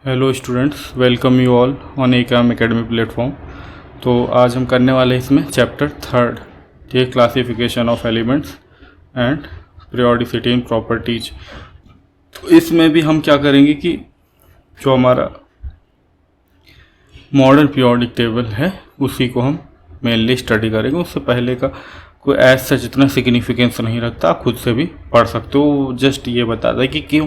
Hello students, welcome you all on Ekam academy platform. तो आज हम करने वाले हैं इसमें चैप्टर 3, ठीक, classification of elements and periodicity in properties. तो इसमें भी हम क्या करेंगे कि जो हमारा मॉडर्न पीरियोडिक टेबल है उसी को हम मेनली स्टडी करेंगे। उससे पहले का कोई ऐसा जितना सिग्निफिकेंस नहीं रखता, आप खुद से भी पढ़ सकते हो। जस्ट ये बताता है कि क्यों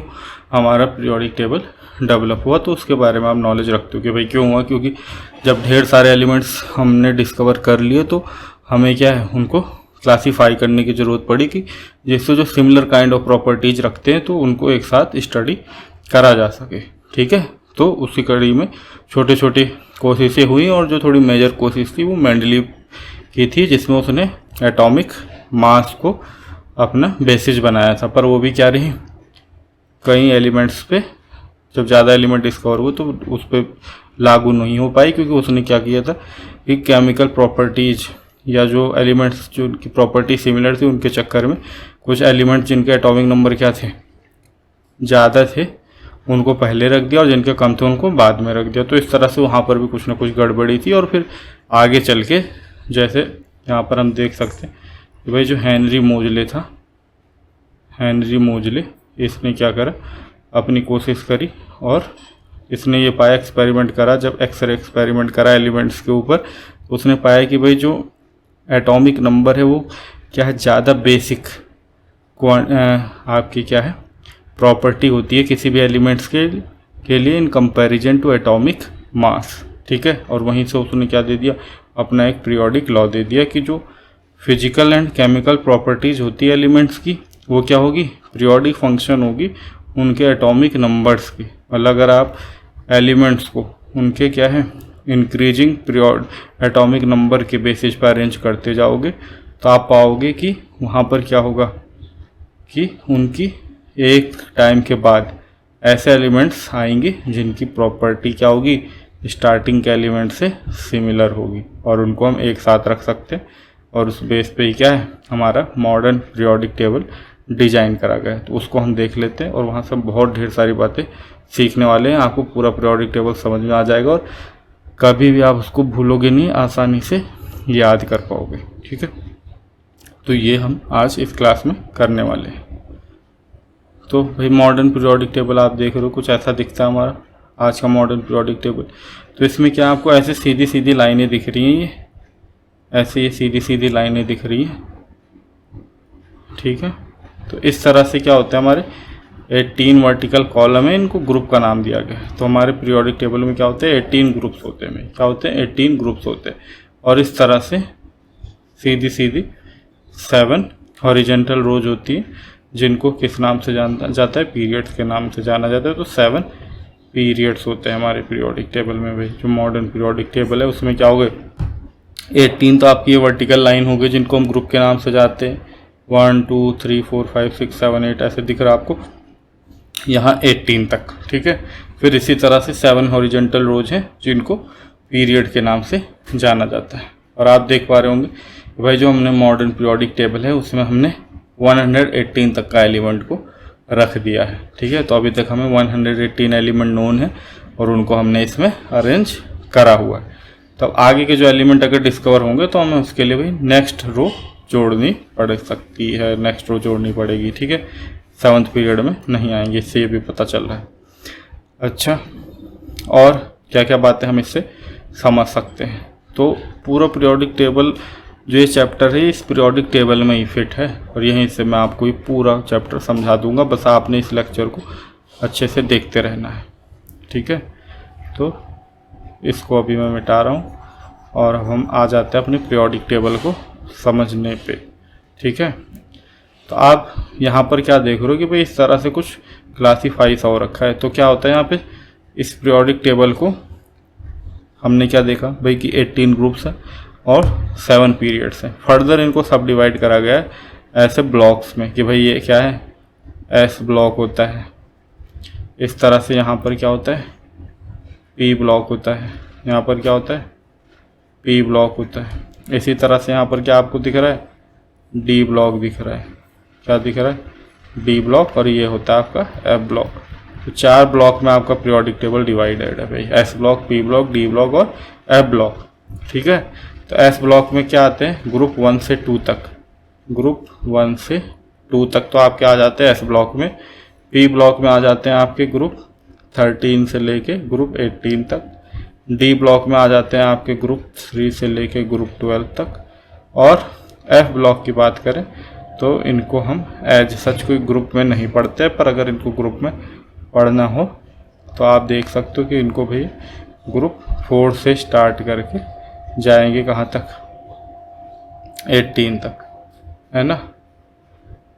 हमारा पीरियोडिक टेबल डेवलप हुआ, तो उसके बारे में आप नॉलेज रखते हो कि भाई क्यों हुआ। क्योंकि जब ढेर सारे एलिमेंट्स हमने डिस्कवर कर लिए तो हमें क्या है, उनको क्लासीफाई करने की ज़रूरत पड़ी कि जिससे जो सिमिलर काइंड ऑफ प्रॉपर्टीज रखते हैं तो उनको एक साथ स्टडी करा जा सके। ठीक है, तो उसी कड़ी में छोटे छोटे कोशिशें हुई और जो थोड़ी मेजर कोशिश थी वो मेंडलीव की थी, जिसमें उसने एटॉमिक मास को अपना बेसिस बनाया था। पर वो भी क्या रही, कई एलिमेंट्स पे जब ज़्यादा एलिमेंट डिस्कवर हुए तो उस पर लागू नहीं हो पाई, क्योंकि उसने क्या किया था कि केमिकल प्रॉपर्टीज या जो एलिमेंट्स जो उनकी प्रॉपर्टी सिमिलर थी उनके चक्कर में कुछ एलिमेंट जिनके एटॉमिक नंबर क्या थे, ज़्यादा थे, उनको पहले रख दिया और जिनके कम थे उनको बाद में रख दिया। तो इस तरह से वहाँ पर भी कुछ ना कुछ गड़बड़ी थी। और फिर आगे चल के जैसे यहाँ पर हम देख सकते हैं कि भाई जो हेनरी मोजले था, हेनरी मोजले, इसने क्या करा, अपनी कोशिश करी और इसने ये पाया, एक्सपेरिमेंट करा, जब एक्सरे एक्सपेरिमेंट करा एलिमेंट्स के ऊपर, उसने पाया कि भाई जो एटॉमिक नंबर है वो क्या है, ज़्यादा बेसिक आपकी क्या है प्रॉपर्टी होती है किसी भी एलिमेंट्स के लिए in comparison to atomic mass. ठीक है, और वहीं से उसने क्या दे दिया, अपना एक पीरियोडिक लॉ दे दिया कि जो फिजिकल एंड केमिकल प्रॉपर्टीज़ होती है एलिमेंट्स की वो क्या होगी, पीरियोडिक फंक्शन होगी उनके एटॉमिक नंबर्स की। मतलब अगर आप एलिमेंट्स को उनके क्या है इंक्रीजिंग पीरियड एटॉमिक नंबर के बेसिस पर अरेंज करते जाओगे तो आप पाओगे कि वहाँ पर क्या होगा कि उनकी एक टाइम के बाद ऐसे एलिमेंट्स आएंगे जिनकी प्रॉपर्टी क्या होगी, स्टार्टिंग के एलिमेंट से सिमिलर होगी और उनको हम एक साथ रख सकते हैं। और उस बेस पे ही क्या है, हमारा मॉडर्न पीरियोडिक टेबल डिजाइन करा गया है। तो उसको हम देख लेते हैं और वहाँ से बहुत ढेर सारी बातें सीखने वाले हैं। आपको पूरा पीरियोडिक टेबल समझ में आ जाएगा और कभी भी आप उसको भूलोगे नहीं, आसानी से याद कर पाओगे। ठीक है, तो ये हम आज इस क्लास में करने वाले हैं। तो भाई मॉडर्न पीरियोडिक टेबल आप देख रहे हो, कुछ ऐसा दिखता है हमारा आज का मॉडर्न पीरियोडिक टेबल। तो इसमें क्या आपको ऐसे सीधी सीधी लाइनें दिख रही हैं, ये ऐसे ये सीधी सीधी लाइनें दिख रही हैं। ठीक है, तो इस तरह से क्या होता है, हमारे 18 वर्टिकल कॉलम है, इनको ग्रुप का नाम दिया गया है। तो हमारे पीरियोडिक टेबल में क्या होते हैं, 18 ग्रुप्स होते हैं। क्या होते हैं, 18 ग्रुप्स होते हैं। और इस तरह से सीधी सीधी 7 हॉरिजॉन्टल रोज होती है, जिनको किस नाम से जाना जाता है, पीरियड्स के नाम से जाना जाता है। तो 7 पीरियड्स होते हैं हमारे पीरियोडिक टेबल में। भाई जो मॉडर्न पीरियोडिक टेबल है उसमें क्या हो गए, 18 तो आपकी ये वर्टिकल लाइन हो गई जिनको हम ग्रुप के नाम से जाते हैं। 1 2 3 4 5 6 7 8 ऐसे दिख रहा है आपको यहाँ 18 तक। ठीक है, फिर इसी तरह से 7 हॉरिजॉन्टल रोज हैं जिनको पीरियड के नाम से जाना जाता है। और आप देख पा रहे होंगे भाई जो हमने मॉडर्न पीरियोडिक टेबल है उसमें हमने 118 तक का एलिमेंट को रख दिया है। ठीक है, तो अभी तक हमें 118 एलिमेंट नोन है और उनको हमने इसमें अरेंज करा हुआ है। तो आगे के जो एलिमेंट अगर डिस्कवर होंगे तो हमें उसके लिए भाई नेक्स्ट रो जोड़नी पड़ सकती है, नेक्स्ट रो जोड़नी पड़ेगी। ठीक है, 7th पीरियड में नहीं आएंगे, इससे ये भी पता चल रहा है। अच्छा, और क्या क्या बातें हम इससे समझ सकते हैं। तो पूरा पीरियोडिक टेबल जो ये चैप्टर है इस पीरियोडिक टेबल में ही फिट है और यहीं से मैं आपको ये पूरा चैप्टर समझा दूंगा, बस आपने इस लेक्चर को अच्छे से देखते रहना है। ठीक है, तो इसको अभी मैं मिटा रहा हूँ और हम आ जाते हैं अपने पीरियोडिक टेबल को समझने पे। ठीक है, तो आप यहाँ पर क्या देख रहे हो कि भाई इस तरह से कुछ क्लासीफाई सा हो रखा है। तो क्या होता है यहाँ पे, इस पीरियोडिक टेबल को हमने क्या देखा भाई कि 18 ग्रुप्स हैं और 7 पीरियड्स हैं। फर्दर इनको सब डिवाइड करा गया है ऐसे ब्लॉक्स में कि भाई ये क्या है, एस ब्लॉक होता है। इस तरह से यहाँ पर क्या होता है, पी ब्लॉक होता है। यहाँ पर क्या होता है, पी ब्लॉक होता है। इसी तरह से यहाँ पर क्या आपको दिख रहा है, डी ब्लॉक दिख रहा है। क्या दिख रहा है, डी ब्लॉक। और ये होता है आपका एफ ब्लॉक। तो 4 ब्लॉक में आपका पीरियोडिक टेबल डिवाइडेड है भाई, S block, P block, D block और एफ ब्लॉक। ठीक है, तो एस ब्लॉक में क्या आते हैं, ग्रुप 1 से 2 तक, ग्रुप 1 से 2 तक तो आपके आ जाते हैं एस ब्लॉक में। पी ब्लॉक में आ जाते हैं आपके ग्रुप 13 से लेके ग्रुप 18 तक। डी ब्लॉक में आ जाते हैं आपके ग्रुप 3 से लेके ग्रुप 12 तक। और एफ ब्लॉक की बात करें तो इनको हम एज सच कोई ग्रुप में नहीं पढ़ते, पर अगर इनको ग्रुप में पढ़ना हो तो आप देख सकते हो कि इनको भी ग्रुप 4 से स्टार्ट करके जाएंगे कहाँ तक, 18 तक, है ना।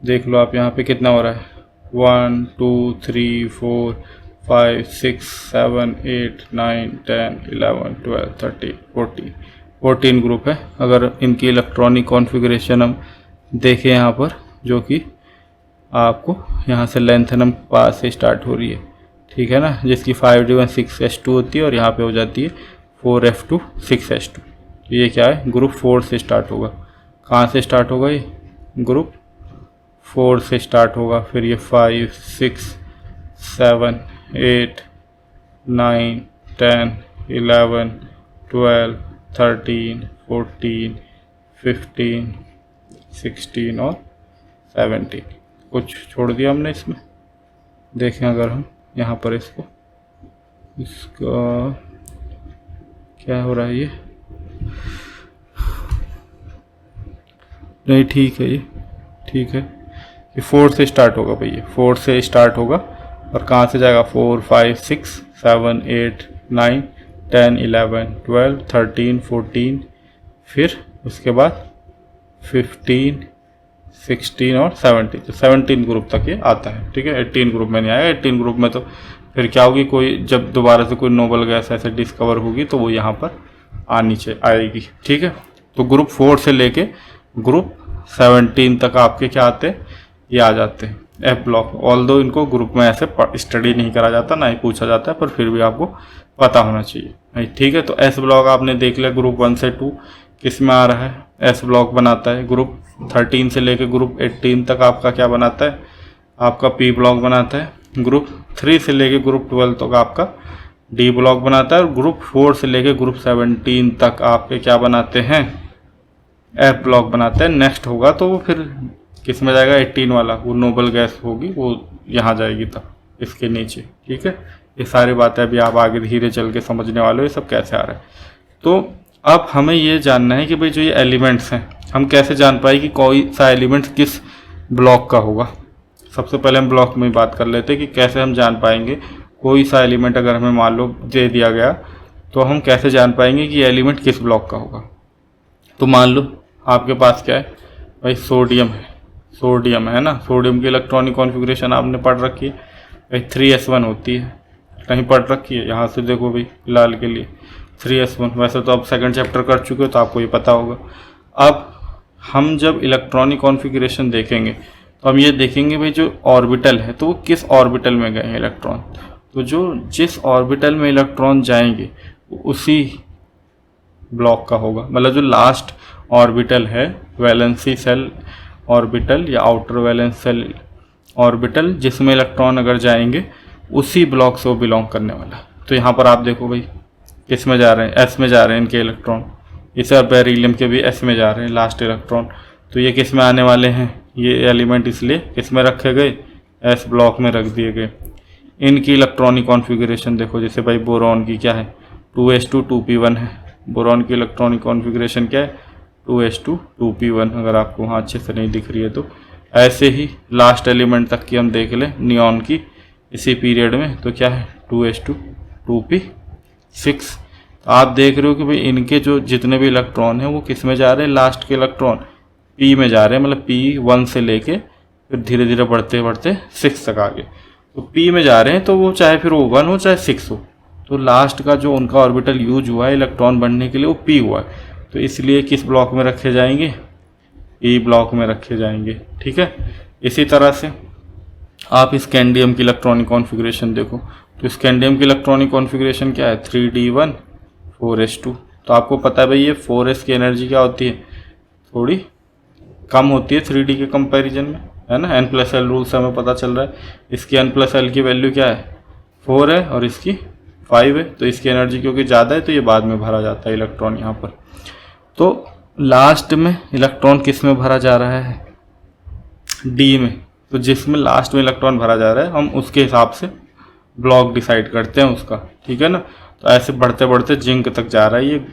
देख लो आप यहाँ पे कितना हो रहा है, 1 2 3 4 5 6 7 8 9 10 11 12 13 14 ग्रुप है। अगर इनकी इलेक्ट्रॉनिक कॉन्फ़िगरेशन हम देखें यहाँ पर, जो कि आपको यहाँ से लेंथनम पास से स्टार्ट हो रही है, ठीक है ना, जिसकी 5d1 6s2 होती है और यहाँ पे हो जाती है 4f2 6s2। तो ये क्या है, ग्रुप 4 से स्टार्ट होगा। कहाँ से स्टार्ट होगा, ये ग्रुप 4 से स्टार्ट होगा। फिर ये 5 6 7 8 9 10 11 12 13 14 15 16 और 17। कुछ छोड़ दिया हमने इसमें। देखें अगर हम यहाँ पर इसका क्या हो रहा है, ये नहीं, ठीक है, ये ठीक है। ये 4 से स्टार्ट होगा भैया, 4 से स्टार्ट होगा और कहाँ से जाएगा, 4 5 6 7 8 9 10 11 12 13 14, फिर उसके बाद 15 16 और 17। तो 17 ग्रुप तक ये आता है, ठीक है। 18 ग्रुप में नहीं आएगा। 18 ग्रुप में तो फिर क्या होगी, कोई जब दोबारा से कोई नोबल गैस ऐसे डिस्कवर होगी तो वो यहाँ पर आएगी, ठीक है। तो ग्रुप 4 से लेके ग्रुप 17 तक आपके क्या आते हैं, ये आ जाते हैं एफ ब्लॉक। ऑल्दो इनको ग्रुप में ऐसे स्टडी नहीं करा जाता, ना ही पूछा जाता है, पर फिर भी आपको पता होना चाहिए, ठीक है। तो एस ब्लॉक आपने देख लिया, ग्रुप 1 से 2 किस में आ रहा है, एस ब्लॉक बनाता है। ग्रुप 13 से लेके ग्रुप 18 तक आपका क्या बनाता है, आपका पी ब्लॉक बनाता है। ग्रुप 3 से लेके ग्रुप 12 तक आपका डी ब्लॉक बनाता है। और ग्रुप 4 से लेके ग्रुप 17 तक आपके क्या बनाते हैं, एफ ब्लॉक बनाते हैं। नेक्स्ट होगा तो वो फिर किस में जाएगा, 18 वाला, वो नोबल गैस होगी, वो यहाँ जाएगी तब इसके नीचे, ठीक है। ये सारी बातें अभी आप आगे धीरे चल के समझने वाले हो, ये सब कैसे आ रहा है। तो अब हमें ये जानना है कि भाई जो ये एलिमेंट्स हैं, हम कैसे जान पाए कि कोई सा एलिमेंट किस ब्लॉक का होगा। सबसे पहले हम ब्लॉक में बात कर लेते हैं कि कैसे हम जान पाएंगे कोई सा एलिमेंट अगर हमें मान लो दे दिया गया, तो हम कैसे जान पाएंगे कि ये एलिमेंट किस ब्लॉक का होगा। तो मान लो आपके पास क्या है भाई, सोडियम है, सोडियम है ना। सोडियम की इलेक्ट्रॉनिक कॉन्फ़िगरेशन आपने पढ़ रखी है भाई, 3s1 होती है, कहीं पढ़ रखी है, यहाँ से देखो भाई फिलहाल के लिए 3s1। वैसे तो आप सेकंड चैप्टर कर चुके हो तो आपको ये पता होगा। अब हम जब इलेक्ट्रॉनिक कॉन्फ़िगरेशन देखेंगे तो हम ये देखेंगे भाई जो ऑर्बिटल है तो वो किस ऑर्बिटल में गए हैं इलेक्ट्रॉन। तो जो जिस ऑर्बिटल में इलेक्ट्रॉन जाएंगे उसी ब्लॉक का होगा। मतलब जो लास्ट ऑर्बिटल है, वैलेंसी सेल ऑर्बिटल या आउटर वैलेंस सेल ऑर्बिटल, जिसमें इलेक्ट्रॉन अगर जाएंगे उसी ब्लॉक से वो बिलोंग करने वाला। तो यहाँ पर आप देखो भाई किस में जा रहे हैं, एस में जा रहे हैं इनके इलेक्ट्रॉन। इस बेरिलियम के भी एस में जा रहे हैं लास्ट इलेक्ट्रॉन। तो ये किस में आने वाले हैं, ये एलिमेंट इसलिए किस में रखे गए, एस ब्लॉक में रख दिए गए। इनकी इलेक्ट्रॉनिक कॉन्फ़िगरेशन देखो, जैसे भाई बोरॉन की क्या है, 2s2 2p1 है। बोरॉन की इलेक्ट्रॉनिक कॉन्फ़िगरेशन क्या है, 2s2 2p1। अगर आपको वहाँ अच्छे से नहीं दिख रही है तो ऐसे ही लास्ट एलिमेंट तक की हम देख लें नियॉन की इसी पीरियड में, तो क्या है 2s2 2p6। आप देख रहे हो कि भाई इनके जो जितने भी इलेक्ट्रॉन हैं वो किस में जा रहे हैं, लास्ट के इलेक्ट्रॉन p में जा रहे हैं। मतलब p1 से लेके फिर धीरे धीरे बढ़ते बढ़ते 6 तक आगे, तो p में जा रहे हैं। तो वो चाहे फिर वो 1 हो चाहे 6 हो, तो लास्ट का जो उनका ऑर्बिटल यूज हुआ है इलेक्ट्रॉन बढ़ने के लिए वो p हुआ है। तो इसलिए किस ब्लॉक में रखे जाएंगे, p ब्लॉक में रखे जाएंगे, ठीक है। इसी तरह से आप स्कैंडियम की इलेक्ट्रॉनिक कॉन्फ़िगरेशन देखो, तो स्कैंडियम की इलेक्ट्रॉनिक कॉन्फ़िगरेशन क्या है, 3d1 4s2। तो आपको पता है भाई ये 4s की एनर्जी क्या होती है, थोड़ी कम होती है 3d के कंपैरिजन में, है ना। n+l रूल से हमें पता चल रहा है। इसकी n+l की वैल्यू क्या है 4 है और इसकी 5 है, तो इसकी एनर्जी क्योंकि ज़्यादा है तो ये बाद में भरा जाता है इलेक्ट्रॉन यहाँ पर। तो लास्ट में इलेक्ट्रॉन किस में भरा जा रहा है, डी में। तो जिसमें लास्ट में इलेक्ट्रॉन भरा जा रहा है हम उसके हिसाब से ब्लॉक डिसाइड करते हैं उसका, ठीक है ना। तो ऐसे बढ़ते बढ़ते जिंक तक जा रहा है ये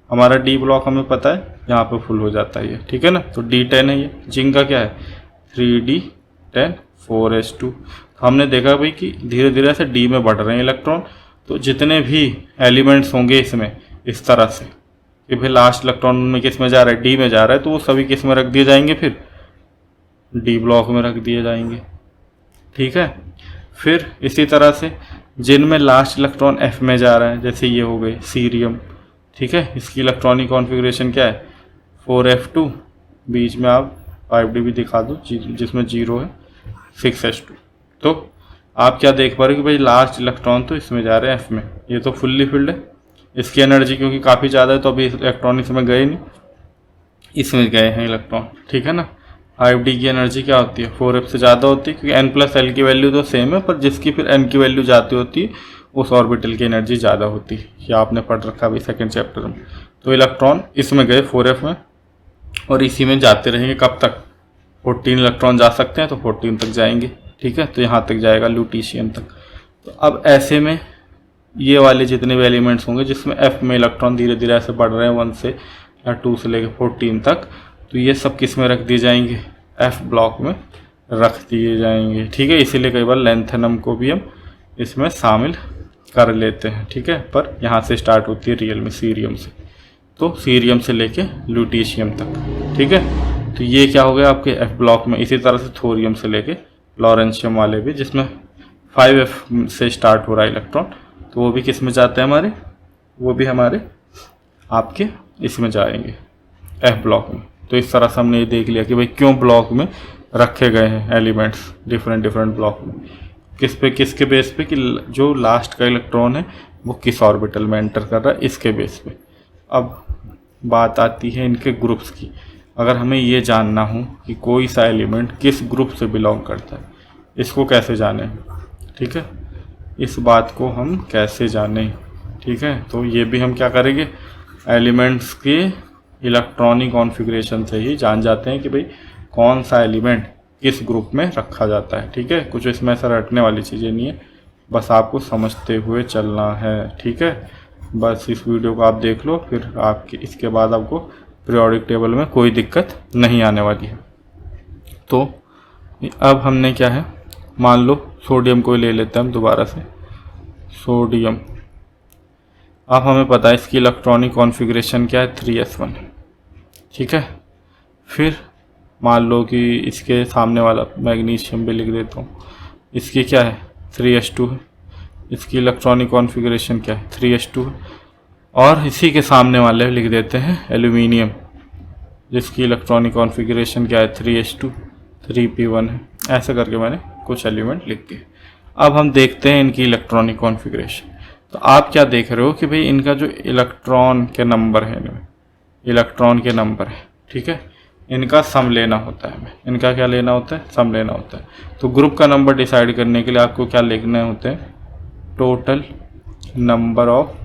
हमारा डी ब्लॉक, हमें पता है यहाँ पे फुल हो जाता है ये, ठीक है ना। तो D10 है ये, जिंक का क्या है 3D10 4s2। हमने देखा भाई कि धीरे धीरे ऐसे डी में बढ़ रहे हैं इलेक्ट्रॉन। तो जितने भी एलिमेंट्स होंगे इसमें इस तरह से कि भाई लास्ट इलेक्ट्रॉन में किस में जा रहा है, डी में जा रहा है, तो वो सभी किस में रख दिए जाएंगे, फिर डी ब्लॉक में रख दिए जाएंगे, ठीक है। फिर इसी तरह से जिनमें लास्ट इलेक्ट्रॉन एफ में जा रहा है, जैसे ये हो गए सीरियम, ठीक है, इसकी इलेक्ट्रॉनिक कॉन्फ़िगरेशन क्या है 4f2, बीच में आप 5d भी दिखा दो जिसमें 0 है 6s2। तो आप क्या देख पा रहे हो कि भाई लास्ट इलेक्ट्रॉन तो इसमें जा रहे हैं एफ में, ये तो फुल्ली फिल्ड है, इसकी एनर्जी क्योंकि काफ़ी ज़्यादा है तो अभी इलेक्ट्रॉन इसमें गए नहीं, इसमें गए हैं इलेक्ट्रॉन, ठीक है ना। 5d की एनर्जी क्या होती है 4f से ज़्यादा होती है, क्योंकि n+l की वैल्यू तो सेम है, पर जिसकी फिर n की वैल्यू जाती होती है उस ऑर्बिटल की एनर्जी ज़्यादा होती है। ये आपने पढ़ रखा अभी सेकंड चैप्टर में। तो इलेक्ट्रॉन इसमें गए 4f में और इसी में जाते रहेंगे कब तक, 14 इलेक्ट्रॉन जा सकते हैं तो 14 तक जाएंगे, ठीक है। तो यहाँ तक जाएगा ल्यूटीशियम तक। तो अब ऐसे में ये वाले जितने भी एलिमेंट्स होंगे जिसमें f में इलेक्ट्रॉन धीरे धीरे ऐसे बढ़ रहे हैं 1 से या 2 से लेकर 14 तक, तो ये सब किस में रख दिए जाएंगे, एफ ब्लॉक में रख दिए जाएंगे, ठीक है। इसीलिए कई बार लेंथेनम को भी हम इसमें शामिल कर लेते हैं, ठीक है। पर यहाँ से स्टार्ट होती है रियल में सीरियम से, तो सीरियम से लेके ल्यूटीशियम तक, ठीक है। तो ये क्या हो गया आपके एफ ब्लॉक में। इसी तरह से थोरियम से लेके लॉरेंशियम वाले भी, जिसमें 5f से स्टार्ट हो रहा है इलेक्ट्रॉन, तो वो भी किस में जाते हैं हमारे, वो भी हमारे आपके इसमें जाएंगे एफ ब्लॉक में। तो इस तरह से हमने ये देख लिया कि भाई क्यों ब्लॉक में रखे गए हैं एलिमेंट्स डिफरेंट डिफरेंट ब्लॉक में, किस पे, किसके बेस पे कि जो लास्ट का इलेक्ट्रॉन है वो किस ऑर्बिटल में एंटर कर रहा है, इसके बेस पे। अब बात आती है इनके ग्रुप्स की। अगर हमें ये जानना हो कि कोई सा एलिमेंट किस ग्रुप से बिलोंग करता है, इसको कैसे जाने, ठीक है, इस बात को हम कैसे जाने, ठीक है। तो ये भी हम क्या करेंगे, एलिमेंट्स के इलेक्ट्रॉनिक कॉन्फ़िगरेशन से ही जान जाते हैं कि भाई कौन सा एलिमेंट किस ग्रुप में रखा जाता है, ठीक है। कुछ इसमें ऐसा रटने वाली चीज़ें नहीं है, बस आपको समझते हुए चलना है, ठीक है। बस इस वीडियो को आप देख लो, फिर आपके इसके बाद आपको पीरियोडिक टेबल में कोई दिक्कत नहीं आने वाली है। तो अब हमने क्या है, मान लो सोडियम को ले लेते हैं हम दोबारा से, सोडियम। अब हमें पता है इसकी इलेक्ट्रॉनिक कॉन्फ़िगरेशन क्या है 3s1, ठीक है। फिर मान लो कि इसके सामने वाला मैग्नीशियम भी लिख देता हूँ, इसकी क्या है 3s2 है, इसकी इलेक्ट्रॉनिक कॉन्फ़िगरेशन क्या है 3s2 है। और इसी के सामने वाले लिख देते हैं एल्यूमिनियम, जिसकी इलेक्ट्रॉनिक कॉन्फ़िगरेशन क्या है 3s2 3p1 है। ऐसे करके मैंने कुछ एलिमेंट लिख दिए। अब हम देखते हैं इनकी इलेक्ट्रॉनिक कॉन्फ़िगरेशन। तो आप क्या देख रहे हो कि भाई इनका जो इलेक्ट्रॉन के नंबर है, इनमें इलेक्ट्रॉन के नंबर है, ठीक है, इनका सम लेना होता है हमें। इनका क्या लेना होता है, सम लेना होता है। तो ग्रुप का नंबर डिसाइड करने के लिए आपको क्या लिखने होते हैं, total number of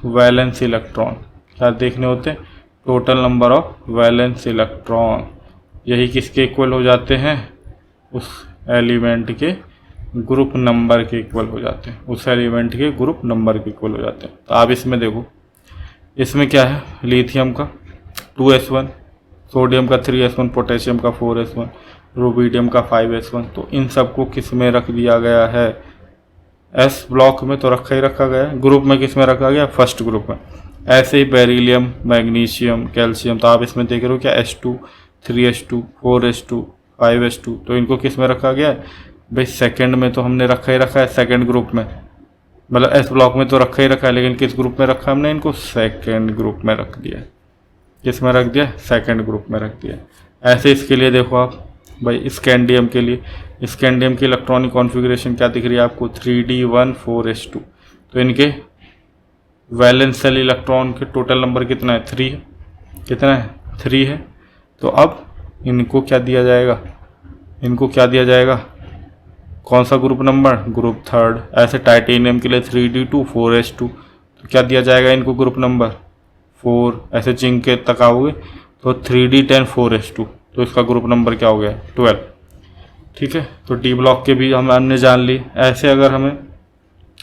valence electron. क्या देखने होते हैं, total number of valence electron. यही किसके इक्वल हो जाते हैं, उस एलिमेंट के ग्रुप नंबर के इक्वल हो जाते हैं, उस एलिमेंट के ग्रुप नंबर के इक्वल हो जाते हैं। तो आप इसमें देखो, इसमें क्या है, लिथियम का 2s1, सोडियम का 3s1, पोटेशियम का 4s1, रुबिडियम का 5s1। तो इन सबको किस में रख दिया गया है, एस ब्लॉक में तो रखा ही रखा गया है। ग्रुप में किस में रखा गया, फर्स्ट ग्रुप में। ऐसे ही बेरिलियम, मैग्नीशियम, कैल्शियम, तो आप इसमें देख रहे हो क्या s2, 3s2, 4s2, 5s2, तो इनको किस में रखा गया है भाई, सेकंड में तो हमने रखा ही रखा है, सेकंड ग्रुप में, मतलब एस ब्लॉक में तो रखा ही रखा है, लेकिन किस ग्रुप में रखा हमने इनको, सेकंड ग्रुप में रख दिया। किस में रख दिया, सेकंड ग्रुप में रख दिया। ऐसे इसके लिए देखो आप भाई, स्कैंडियम के लिए, स्कैंडियम की इलेक्ट्रॉनिक कॉन्फ़िगरेशन क्या दिख रही है आपको, 3d1 4s2। तो इनके वैलेंस सेल इलेक्ट्रॉन के टोटल नंबर कितना है, 3 है। कितना है, 3 है। तो अब इनको क्या दिया जाएगा, इनको क्या दिया जाएगा, कौन सा ग्रुप नंबर, ग्रुप थर्ड। ऐसे टाइटेनियम के लिए 3D2 4s2, तो क्या दिया जाएगा इनको ग्रुप नंबर 4। ऐसे जिंक के तक आओगे तो 3D10 4s2, तो इसका ग्रुप नंबर क्या हो गया 12। ठीक है, तो डी ब्लॉक के भी हमने जान ली। ऐसे अगर हमें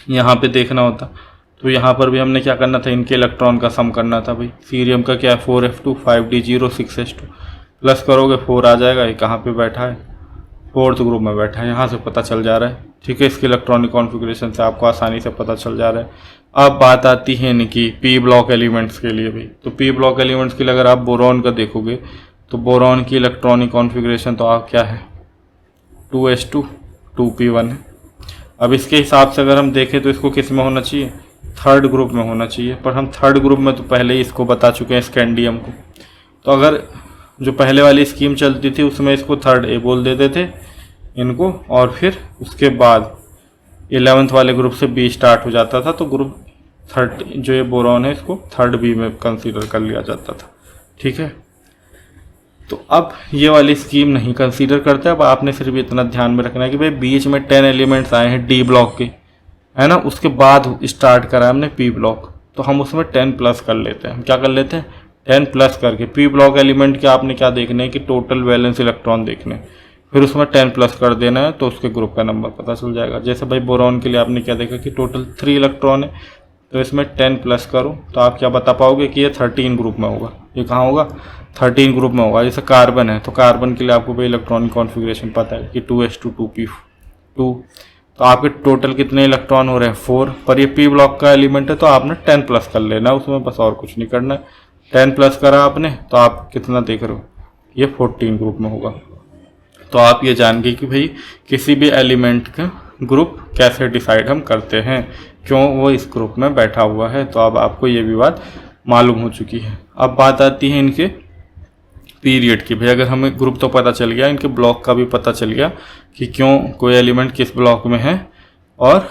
यहाँ पे देखना होता तो यहाँ पर भी हमने क्या करना था, इनके इलेक्ट्रॉन का सम करना था भाई। सीरियम का क्या है 4f2 5d0 6s2, प्लस करोगे 4 आ जाएगा। ये कहाँ पे बैठा है, फोर्थ ग्रुप में बैठा है, यहाँ से पता चल जा रहा है। ठीक है, इसके इलेक्ट्रॉनिक कॉन्फ़िगरेशन से आपको आसानी से पता चल जा रहा है। अब बात आती है इनकी पी ब्लॉक एलिमेंट्स के लिए भाई। तो पी ब्लॉक एलिमेंट्स के लिए अगर आप बोरॉन का देखोगे तो बोरॉन की इलेक्ट्रॉनिक कॉन्फ़िगरेशन तो आप क्या है 2s2 2p1 है। अब इसके हिसाब से अगर हम देखें तो इसको किस में होना चाहिए, थर्ड ग्रुप में होना चाहिए। पर हम थर्ड ग्रुप में तो पहले ही इसको बता चुके हैं स्कैंडियम को। तो अगर जो पहले वाली स्कीम चलती थी उसमें इसको थर्ड ए बोल देते थे इनको, और फिर उसके बाद 11th वाले ग्रुप से बी स्टार्ट हो जाता था, तो ग्रुप थर्ड जो ये बोरॉन है इसको थर्ड बी में कंसीडर कर लिया जाता था। ठीक है, तो अब ये वाली स्कीम नहीं कंसीडर करते। अब आपने सिर्फ इतना ध्यान में रखना है कि भाई बीच में 10 एलिमेंट्स आए हैं डी ब्लॉक के, है ना, उसके बाद स्टार्ट करा हमने पी ब्लॉक, तो हम उसमें 10 प्लस कर लेते हैं। हम क्या कर लेते हैं 10 प्लस करके पी ब्लॉक एलिमेंट के आपने क्या देखना है कि टोटल वैलेंस इलेक्ट्रॉन देखने, फिर उसमें 10 प्लस कर देना है तो उसके ग्रुप का नंबर पता चल जाएगा। जैसे भाई बोरॉन के लिए आपने क्या देखा कि टोटल 3 इलेक्ट्रॉन है, तो इसमें 10 प्लस करो तो आप क्या बता पाओगे कि ये 13 ग्रुप में होगा। ये कहाँ होगा 13 ग्रुप में होगा। जैसे कार्बन है तो कार्बन के लिए आपको भाई इलेक्ट्रॉनिक कॉन्फ़िगरेशन पता है कि 2s2 2p2, तो आपके टोटल कितने इलेक्ट्रॉन हो रहे हैं 4। पर ये पी ब्लॉक का एलिमेंट है तो आपने 10 प्लस कर लेना है उसमें, बस और कुछ नहीं करना है। 10 प्लस करा आपने तो आप कितना देख रहे हो, ये 14 ग्रुप में होगा। तो आप ये जान गए कि भाई किसी भी एलिमेंट का ग्रुप कैसे डिसाइड हम करते हैं, क्यों वो इस ग्रुप में बैठा हुआ है। तो अब आपको ये भी बात मालूम हो चुकी है। अब बात आती है इनके पीरियड की। भाई अगर हमें ग्रुप तो पता चल गया, इनके ब्लॉक का भी पता चल गया कि क्यों कोई एलिमेंट किस ब्लॉक में है और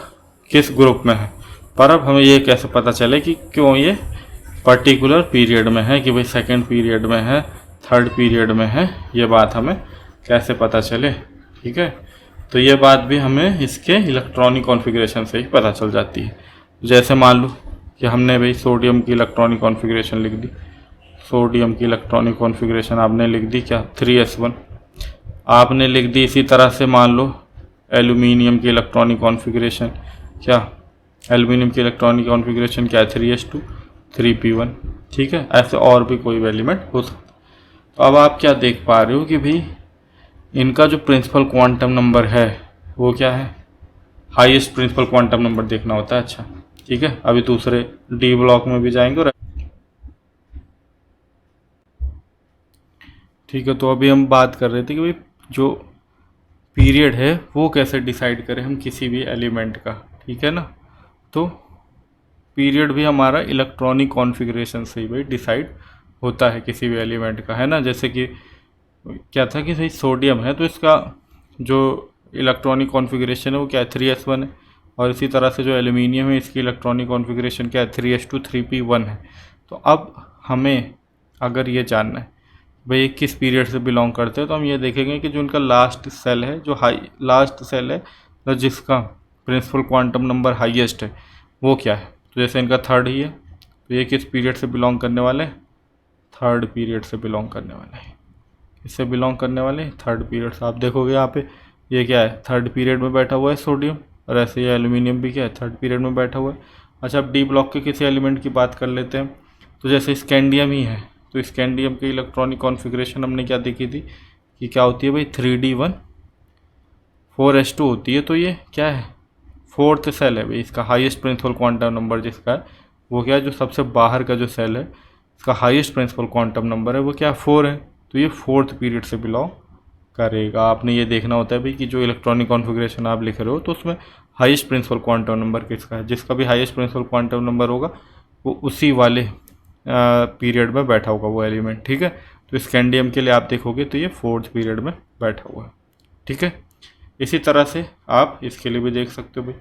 किस ग्रुप में है। पर अब हमें ये कैसे पता चले कि क्यों ये पर्टिकुलर पीरियड में है, कि भाई सेकंड पीरियड में है, थर्ड पीरियड में है, ये बात हमें कैसे पता चले। ठीक है, तो ये बात भी हमें इसके इलेक्ट्रॉनिक कॉन्फ़िगरेशन से ही पता चल जाती है। जैसे मान लो कि हमने भाई सोडियम की इलेक्ट्रॉनिक कॉन्फ़िगरेशन लिख दी, सोडियम की इलेक्ट्रॉनिक कॉन्फ़िगरेशन आपने लिख दी क्या 3s1। आपने लिख दी इसी तरह से मान लो एल्यूमिनियम की इलेक्ट्रॉनिक कॉन्फ़िगरेशन, क्या एल्यूमिनियम की इलेक्ट्रॉनिक कॉन्फ़िगरेशन क्या है 3s2 3p1। ठीक है, ऐसे और भी कोई भी एलिमेंट हो सकता। तो अब आप क्या देख पा रहे हो कि भाई इनका जो प्रिंसिपल क्वांटम नंबर है वो क्या है, हाईएस्ट प्रिंसिपल क्वांटम नंबर देखना होता है। अच्छा ठीक है, अभी दूसरे डी ब्लॉक में भी जाएंगे। और ठीक है, तो अभी हम बात कर रहे थे कि भाई जो पीरियड है वो कैसे डिसाइड करें हम किसी भी एलिमेंट का। ठीक है ना, तो पीरियड भी हमारा इलेक्ट्रॉनिक कॉन्फ़िगरेशन से ही भाई डिसाइड होता है किसी भी एलिमेंट का, है ना। जैसे कि क्या था कि भाई सोडियम है तो इसका जो इलेक्ट्रॉनिक कॉन्फ़िगरेशन है वो क्या है 3s1 है, और इसी तरह से जो एल्यूमिनियम है इसकी इलेक्ट्रॉनिक कॉन्फ़िगरेशन क्या है 3s2 3p1 है। तो अब हमें अगर ये जानना है भाई किस पीरियड से बिलोंग करते हैं, तो हम ये देखेंगे कि जो उनका लास्ट सेल है, जो लास्ट सेल है तो जिसका प्रिंसिपल क्वांटम नंबर हाईएस्ट है वो क्या है। तो जैसे इनका थर्ड ही है तो ये किस पीरियड से बिलोंग करने वाले हैं, थर्ड पीरियड से बिलोंग करने वाले हैं। इससे बिलोंग करने वाले थर्ड पीरियड से। आप देखोगे यहाँ पे ये क्या है थर्ड पीरियड में बैठा हुआ है सोडियम, और ऐसे ये एल्यूमिनियम भी क्या है थर्ड पीरियड में बैठा हुआ है। अच्छा, अब डी ब्लॉक के किसी एलिमेंट की बात कर लेते हैं। तो जैसे स्कैंडियम ही है तो स्कैंडियम की इलेक्ट्रॉनिक कॉन्फ़िगरेशन हमने क्या देखी थी कि क्या होती है भाई 3d1 4s2 होती है। तो ये क्या है फोर्थ सेल है भाई, इसका हाईएस्ट प्रिंसिपल क्वांटम नंबर जिसका है वो क्या है, जो सबसे बाहर का जो सेल है इसका हाईएस्ट प्रिंसिपल क्वांटम नंबर है वो क्या 4 है। तो ये फोर्थ पीरियड से बिलोंग करेगा। आपने ये देखना होता है भाई कि जो इलेक्ट्रॉनिक कॉन्फ़िगरेशन आप लिख रहे हो तो उसमें हाईएस्ट प्रिंसिपल क्वांटम नंबर किसका है, जिसका भी हाईएस्ट प्रिंसिपल क्वांटम नंबर होगा वो उसी वाले पीरियड में बैठा होगा वो एलिमेंट। ठीक है, तो स्कैंडियम के लिए आप देखोगे तो ये फोर्थ पीरियड में बैठा हुआ है। ठीक है, इसी तरह से आप इसके लिए भी देख सकते हो भाई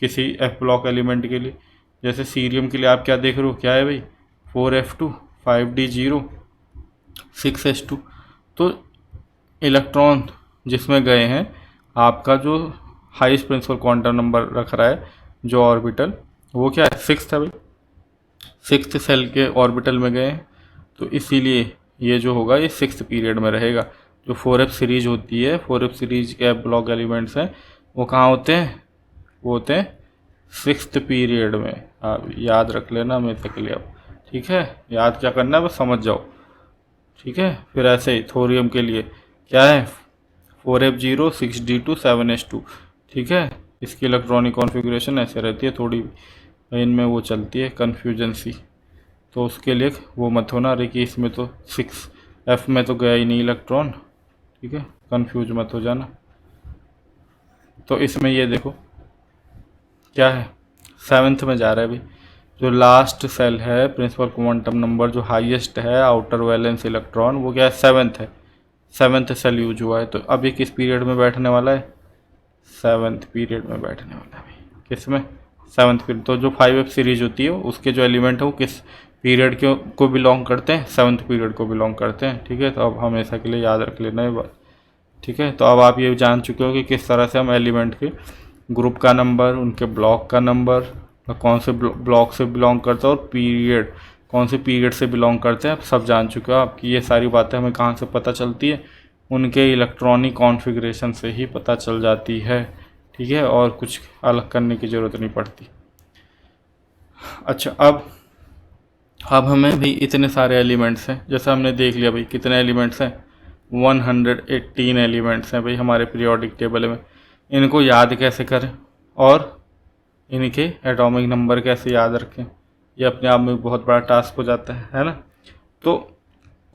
किसी एफ ब्लॉक एलिमेंट के लिए। जैसे सीरियम के लिए आप क्या देख रहे हो, क्या है भाई 4f2 5d0 6s2। तो इलेक्ट्रॉन जिसमें गए हैं आपका जो हाईएस्ट प्रिंसिपल क्वांटम नंबर रख रहा है जो ऑर्बिटल, वो क्या है, 6 है भाई। 6th सेल के ऑर्बिटल में गए, तो इसीलिए ये जो होगा ये 6th पीरियड में रहेगा। जो 4f सीरीज होती है, 4f सीरीज के ब्लॉक एलिमेंट्स हैं वो कहाँ होते हैं, वो होते हैं 6th पीरियड में। आप याद रख लेना हमेशा के लिए अब, ठीक है। याद क्या करना है बस समझ जाओ, ठीक है। फिर ऐसे ही थोरियम के लिए क्या है, 4f0 6d2 7s2, ठीक है। इसकी इलेक्ट्रॉनिक कॉन्फ़िगरेशन ऐसे रहती है, थोड़ी इनमें वो चलती है कन्फ्यूजन सी, तो उसके लिए वो मत होना अरे कि इसमें तो 6f में तो गया ही नहीं इलेक्ट्रॉन, ठीक है, कंफ्यूज मत हो जाना। तो इसमें ये देखो क्या है, 7th में जा रहा है भाई। जो लास्ट सेल है प्रिंसिपल क्वांटम नंबर जो हाईएस्ट है आउटर वैलेंस इलेक्ट्रॉन, वो क्या है, 7th है। 7th सेल यूज हुआ है, तो अभी किस पीरियड में बैठने वाला है, 7th पीरियड में बैठने वाला है भाई। किस में, 7th पीरियड। तो जो 5f सीरीज होती है उसके जो एलिमेंट है वो किस पीरियड को बिलोंग करते हैं, 7th पीरियड को बिलोंग करते हैं, ठीक है। तो अब हमेशा के लिए याद रख लेना ये बात, ठीक है। तो अब आप ये जान चुके हो कि किस तरह से हम एलिमेंट के ग्रुप का नंबर, उनके ब्लॉक का नंबर, कौन से ब्लॉक से बिलोंग करता है और पीरियड, कौन से पीरियड से बिलोंग करते हैं, आप सब जान चुके हो। आपकी ये सारी बातें हमें कहाँ से पता चलती है, उनके इलेक्ट्रॉनिक कॉन्फ़िगरेशन से ही पता चल जाती है, ठीक है। और कुछ अलग करने की ज़रूरत नहीं पड़ती। अच्छा, अब हमें भी इतने सारे एलिमेंट्स हैं, जैसे हमने देख लिया भाई कितने एलिमेंट्स हैं, 118 एलिमेंट्स हैं भाई हमारे पीरियोडिक टेबल में। इनको याद कैसे करें और इनके एटॉमिक नंबर कैसे याद रखें, ये अपने आप में बहुत बड़ा टास्क हो जाता है ना। तो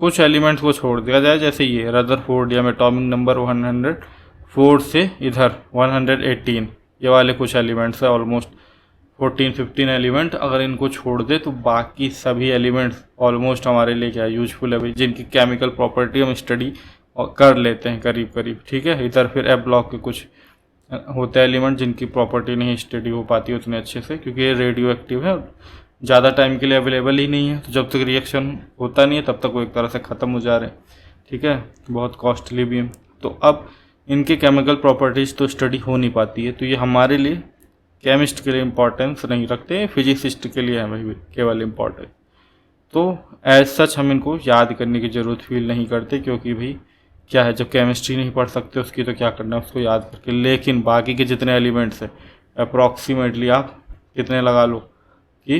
कुछ एलिमेंट्स को छोड़ दिया जाए, जैसे ये रदरफोर्डियम एटॉमिक नंबर 104 से इधर 118, ये वाले कुछ एलिमेंट्स हैं, ऑलमोस्ट 14-15 एलिमेंट। अगर इनको छोड़ दे तो बाकी सभी एलिमेंट्स ऑलमोस्ट हमारे लिए क्या यूजफुल है भाई, जिनकी केमिकल प्रॉपर्टी हम स्टडी कर लेते हैं करीब करीब, ठीक है। इधर फिर एफ ब्लॉक के कुछ होते हैं एलिमेंट जिनकी प्रॉपर्टी नहीं स्टडी हो पाती उतने अच्छे से, क्योंकि ये रेडियो एक्टिव है, ज़्यादा टाइम के लिए अवेलेबल ही नहीं है। तो जब तक रिएक्शन होता नहीं है तब तक वो एक तरह से ख़त्म हो जा रहे हैं, ठीक है। बहुत कॉस्टली भी है। तो अब इनके केमिकल प्रॉपर्टीज़ तो स्टडी हो नहीं पाती है, तो ये हमारे लिए केमिस्ट के लिए इम्पोर्टेंस नहीं रखते, फिजिसिस्ट के लिए है भाई केवल इम्पोर्टेंट। तो एज सच हम इनको याद करने की ज़रूरत फील नहीं करते, क्योंकि भाई क्या है, जब केमिस्ट्री नहीं पढ़ सकते उसकी तो क्या करना है उसको याद करके। लेकिन बाकी के जितने एलिमेंट्स हैं अप्रॉक्सीमेटली आप कितने लगा लो कि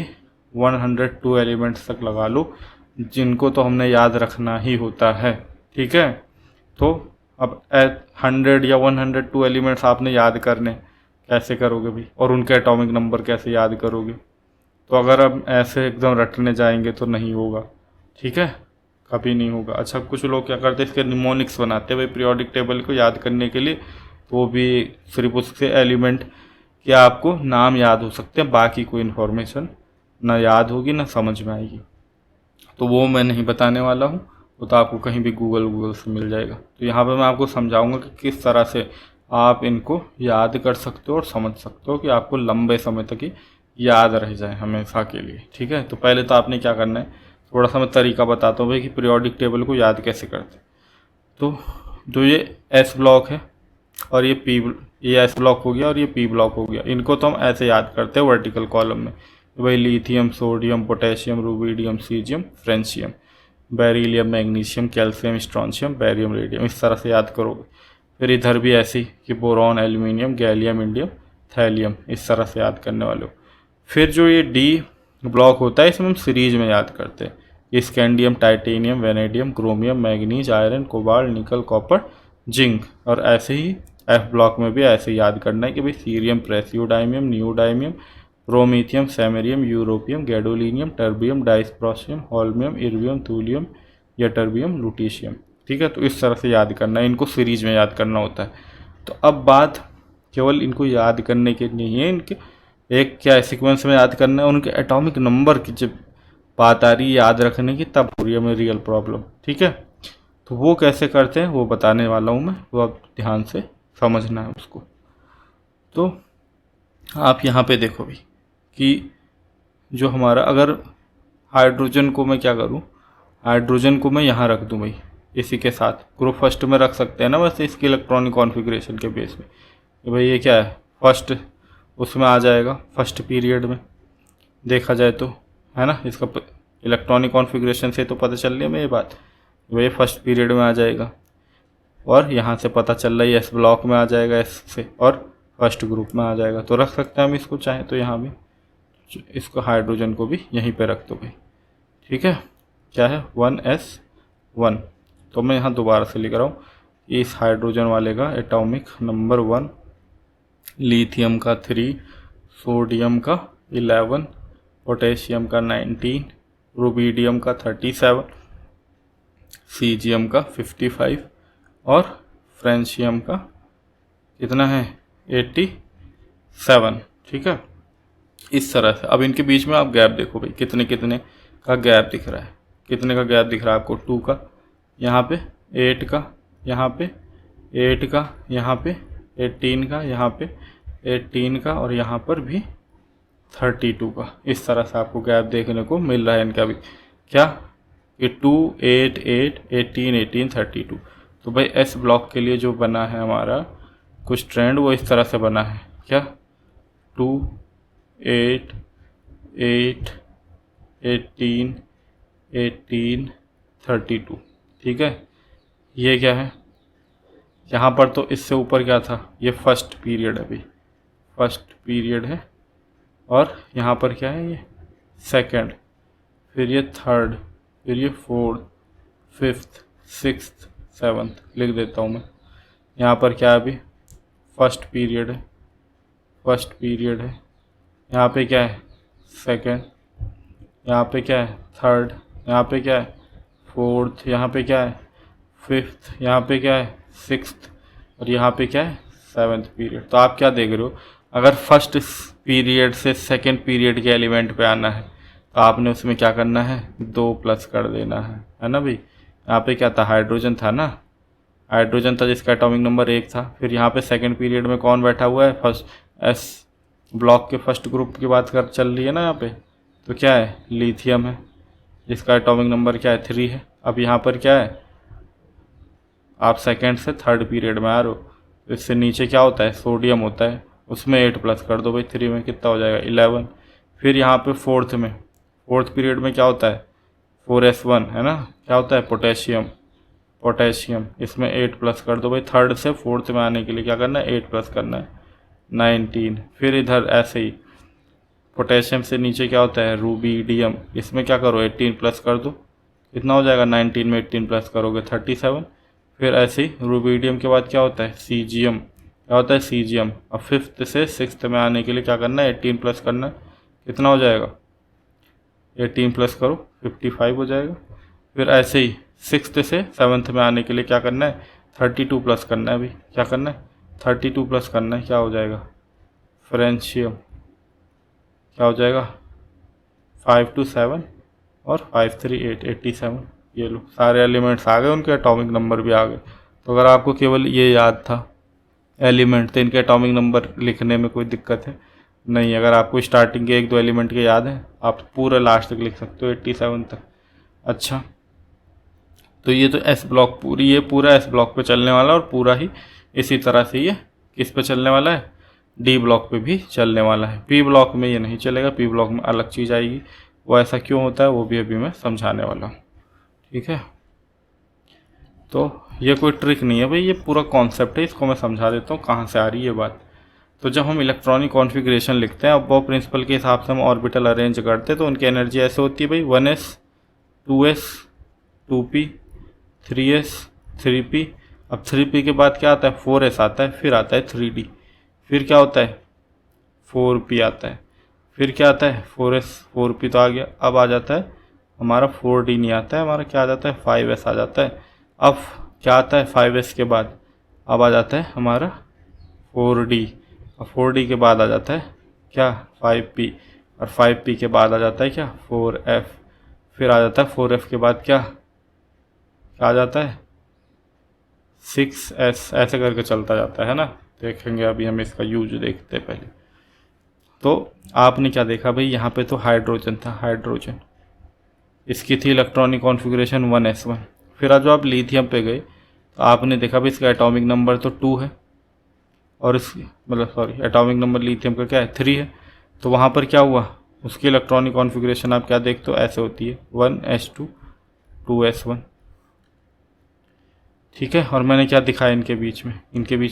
102 एलिमेंट्स तक लगा लो, जिनको तो हमने याद रखना ही होता है, ठीक है। तो अब 100 या 102 एलिमेंट्स आपने याद करने, कैसे करोगे भाई, और उनके एटॉमिक नंबर कैसे याद करोगे। तो अगर अब ऐसे एकदम रटने जाएंगे तो नहीं होगा, ठीक है, कभी नहीं होगा। अच्छा, कुछ लोग क्या करते हैं, इसके निमोनिक्स बनाते हैं भाई पीरियोडिक टेबल को याद करने के लिए, तो वो भी सिर्फ उसके एलिमेंट के आपको नाम याद हो सकते हैं, बाकी कोई इन्फॉर्मेशन ना याद होगी ना समझ में आएगी। तो वो मैं नहीं बताने वाला हूँ, वो तो आपको कहीं भी गूगल से मिल जाएगा। तो यहाँ पर मैं आपको समझाऊंगा कि किस तरह से आप इनको याद कर सकते हो और समझ सकते हो कि आपको लंबे समय तक ही याद रह जाए हमेशा के लिए, ठीक है। तो पहले तो आपने क्या करना है, थोड़ा सा मैं तरीका बताता हूँ भाई कि पीरियोडिक टेबल को याद कैसे करते हैं। तो जो ये एस ब्लॉक है और ये एस ब्लॉक हो गया और ये पी ब्लॉक हो गया, इनको तो हम ऐसे याद करते हैं वर्टिकल कॉलम में, भाई lithium, sodium, potassium, rubidium, caesium, francium, beryllium, magnesium, calcium, strontium, barium, radium, इस तरह से याद करोगे। फिर इधर भी ऐसे ही कि boron, aluminium, gallium, indium, thallium, इस तरह से याद करने वाले हो। फिर जो ये डी ब्लॉक होता है इसमें हम सीरीज में याद करते हैं, scandium, titanium, vanadium, chromium, manganese, iron, cobalt, निकल, कॉपर, जिंक। और ऐसे ही एफ ब्लॉक में भी ऐसे याद करना है कि भाई cerium, praseodymium, neodymium, promethium, samarium, europium, gadolinium, terbium, dysprosium, holmium, erbium, thulium, ytterbium, lutetium, ठीक है। तो इस तरह से याद करना है, इनको सीरीज में याद करना होता है। तो अब बात केवल इनको याद करने की नहीं है, इनके एक क्या सीक्वेंस में याद करना है, उनके एटॉमिक नंबर की जब बात आ रही है याद रखने की तब हो रही है हमें रियल प्रॉब्लम, ठीक है। तो वो कैसे करते हैं वो बताने वाला हूँ मैं, वो आप ध्यान से समझना है उसको। तो आप यहाँ पे देखो भाई कि जो हमारा, अगर हाइड्रोजन को मैं क्या करूँ, हाइड्रोजन को मैं यहाँ रख दूँ भाई, इसी के साथ ग्रुप फर्स्ट में रख सकते हैं ना वैसे इसके इलेक्ट्रॉनिक कॉन्फ़िगरेशन के बेस पे। कि भाई ये क्या है, फर्स्ट उसमें आ जाएगा, फर्स्ट पीरियड में देखा जाए तो, है ना। इसका इलेक्ट्रॉनिक कॉन्फ़िगरेशन से तो पता चल रही है हमें ये बात, वही फर्स्ट पीरियड में आ जाएगा। और यहाँ से पता चल रहा है एस ब्लॉक में आ जाएगा, एस से, और फर्स्ट ग्रुप में आ जाएगा। तो रख सकते हैं हम इसको, चाहे तो यहाँ भी इसको हाइड्रोजन को भी यहीं पे रख दो भाई, ठीक है। क्या है 1s1। तो मैं यहाँ दोबारा से लिख रहा हूँ, इस हाइड्रोजन वाले का एटॉमिक नंबर 1, लिथियम का 3, सोडियम का 11, पोटेशियम का 19, रुबीडियम का 37, सीजियम का 55 और फ्रेंशियम का कितना है 87, ठीक है। इस तरह से अब इनके बीच में आप गैप देखो भाई, कितने कितने का गैप दिख रहा है, कितने का गैप दिख रहा है आपको, 2 का, यहाँ पे 8 का, यहाँ पे 8 का, यहाँ पे 18 का, यहाँ पे 18 का, और यहाँ पर भी 32 का। इस तरह से आपको गैप देखने को मिल रहा है इनका भी, क्या कि 2, 8, 8, 18, 18, 32। तो भाई एस ब्लॉक के लिए जो बना है हमारा कुछ ट्रेंड, वो इस तरह से बना है, क्या 2, 8, 8, 18, 18, 32, ठीक है। ये क्या है यहाँ पर, तो इससे ऊपर क्या था, ये फर्स्ट पीरियड है भाई, फर्स्ट पीरियड है। और यहाँ पर क्या है, ये सेकंड, फिर ये थर्ड, फिर ये फोर्थ, फिफ्थ, सिक्स्थ, सेवन्थ लिख देता हूँ मैं। यहाँ पर क्या है अभी, फर्स्ट पीरियड है, फर्स्ट पीरियड है। यहाँ पे क्या है सेकंड, यहाँ पे क्या है थर्ड, यहाँ पे क्या है फोर्थ, यहाँ पे क्या है फिफ्थ, यहाँ पे क्या है सिक्स्थ, और यहाँ पे क्या है सेवन्थ पीरियड। तो आप क्या देख रहे हो, अगर फर्स्ट पीरियड से सेकंड पीरियड के एलिमेंट पे आना है तो आपने उसमें क्या करना है, 2 प्लस कर देना है ना भाई। यहाँ पे क्या था, हाइड्रोजन था ना, हाइड्रोजन था जिसका एटॉमिक नंबर 1 था। फिर यहाँ पे सेकंड पीरियड में कौन बैठा हुआ है, फर्स्ट एस ब्लॉक के फर्स्ट ग्रुप की बात कर चल रही है ना यहाँ पे, तो क्या है लिथियम है जिसका एटॉमिक नंबर क्या है 3 है। अब यहाँ पर क्या है, आप सेकंड से थर्ड पीरियड में आ रहे हो, तो इससे नीचे क्या होता है सोडियम होता है, उसमें 8 प्लस कर दो भाई, 3 में कितना हो जाएगा 11। फिर यहाँ पे फोर्थ में, फोर्थ पीरियड में क्या होता है 4s1 है ना, क्या होता है पोटेशियम, पोटेशियम, इसमें 8 प्लस कर दो भाई। थर्ड से फोर्थ में आने के लिए क्या करना है 8 प्लस करना है 19। फिर इधर ऐसे ही पोटेशियम से नीचे क्या होता है रुबीडियम, इसमें क्या करो 18 प्लस कर दो, कितना हो जाएगा 19 में 18 प्लस करोगे 37। फिर ऐसे ही रुबीडियम के बाद क्या होता है सीजियम, क्या होता है सीजियम। अब फिफ्थ से सिक्स्थ में आने के लिए क्या करना है 18 प्लस करना है, कितना हो जाएगा 18 प्लस करो 55 हो जाएगा। फिर ऐसे ही सिक्स्थ से सेवन्थ में आने के लिए क्या करना है 32 प्लस करना है अभी, क्या करना है 32 प्लस करना है, क्या हो जाएगा फ्रेंशियम, क्या हो जाएगा 5 to 7 और 5 3 8 87। ये लो सारे एलिमेंट्स आ गए, उनके एटॉमिक नंबर भी आ गए। तो अगर आपको केवल ये याद था एलिमेंट, तो इनके एटॉमिक नंबर लिखने में कोई दिक्कत है नहीं। अगर आपको स्टार्टिंग के 1-2 एलिमेंट के याद हैं, आप पूरा लास्ट तक लिख सकते हो 87 तक। अच्छा, तो ये तो एस ब्लॉक पूरी, ये पूरा एस ब्लॉक पे चलने वाला, और पूरा ही इसी तरह से ये किस पे चलने वाला है डी ब्लॉक पे भी चलने वाला है। पी ब्लॉक में ये नहीं चलेगा, पी ब्लॉक में अलग चीज़ आएगी। वो ऐसा क्यों होता है वो भी अभी मैं समझाने वाला हूँ, ठीक है। तो ये कोई ट्रिक नहीं है भाई, ये पूरा कॉन्सेप्ट है, इसको मैं समझा देता हूँ कहाँ से आ रही है बात। तो जब हम इलेक्ट्रॉनिक कॉन्फ़िगरेशन लिखते हैं, अब वो प्रिंसिपल के हिसाब से हम ऑर्बिटल अरेंज करते हैं, तो उनकी एनर्जी ऐसे होती है भाई 1s 2s 2p 3s 3p। अब 3p के बाद क्या आता है 4s आता है, फिर आता है 3d, फिर क्या होता है 4p आता है, फिर क्या आता है 4s 4p तो आ गया। अब आ जाता है हमारा 4d नहीं आता है, हमारा क्या आ जाता है 5s आ जाता है। अब क्या आता है 5s के बाद, अब आ जाता है हमारा 4d, और 4d के बाद आ जाता है क्या 5p, और 5p के बाद आ जाता है क्या 4f, फिर आ जाता है 4f के बाद क्या आ जाता है 6s, ऐसे करके चलता जाता है ना। देखेंगे अभी हम इसका यूज देखते हैं पहले। तो आपने क्या देखा भाई, यहाँ पे तो हाइड्रोजन था, हाइड्रोजन इसकी थी इलेक्ट्रॉनिक कॉन्फ़िगरेशन 1s1। फिर आज जो आप लिथियम पे गए तो आपने देखा भाई इसका एटॉमिक नंबर तो 2 है, और इस मतलब सॉरी एटॉमिक नंबर लिथियम का क्या है 3 है, तो वहाँ पर क्या हुआ, उसकी इलेक्ट्रॉनिक कॉन्फ़िगरेशन आप क्या देखते हो, ऐसे होती है 1s2 2s1, ठीक है। और मैंने क्या दिखाया इनके बीच में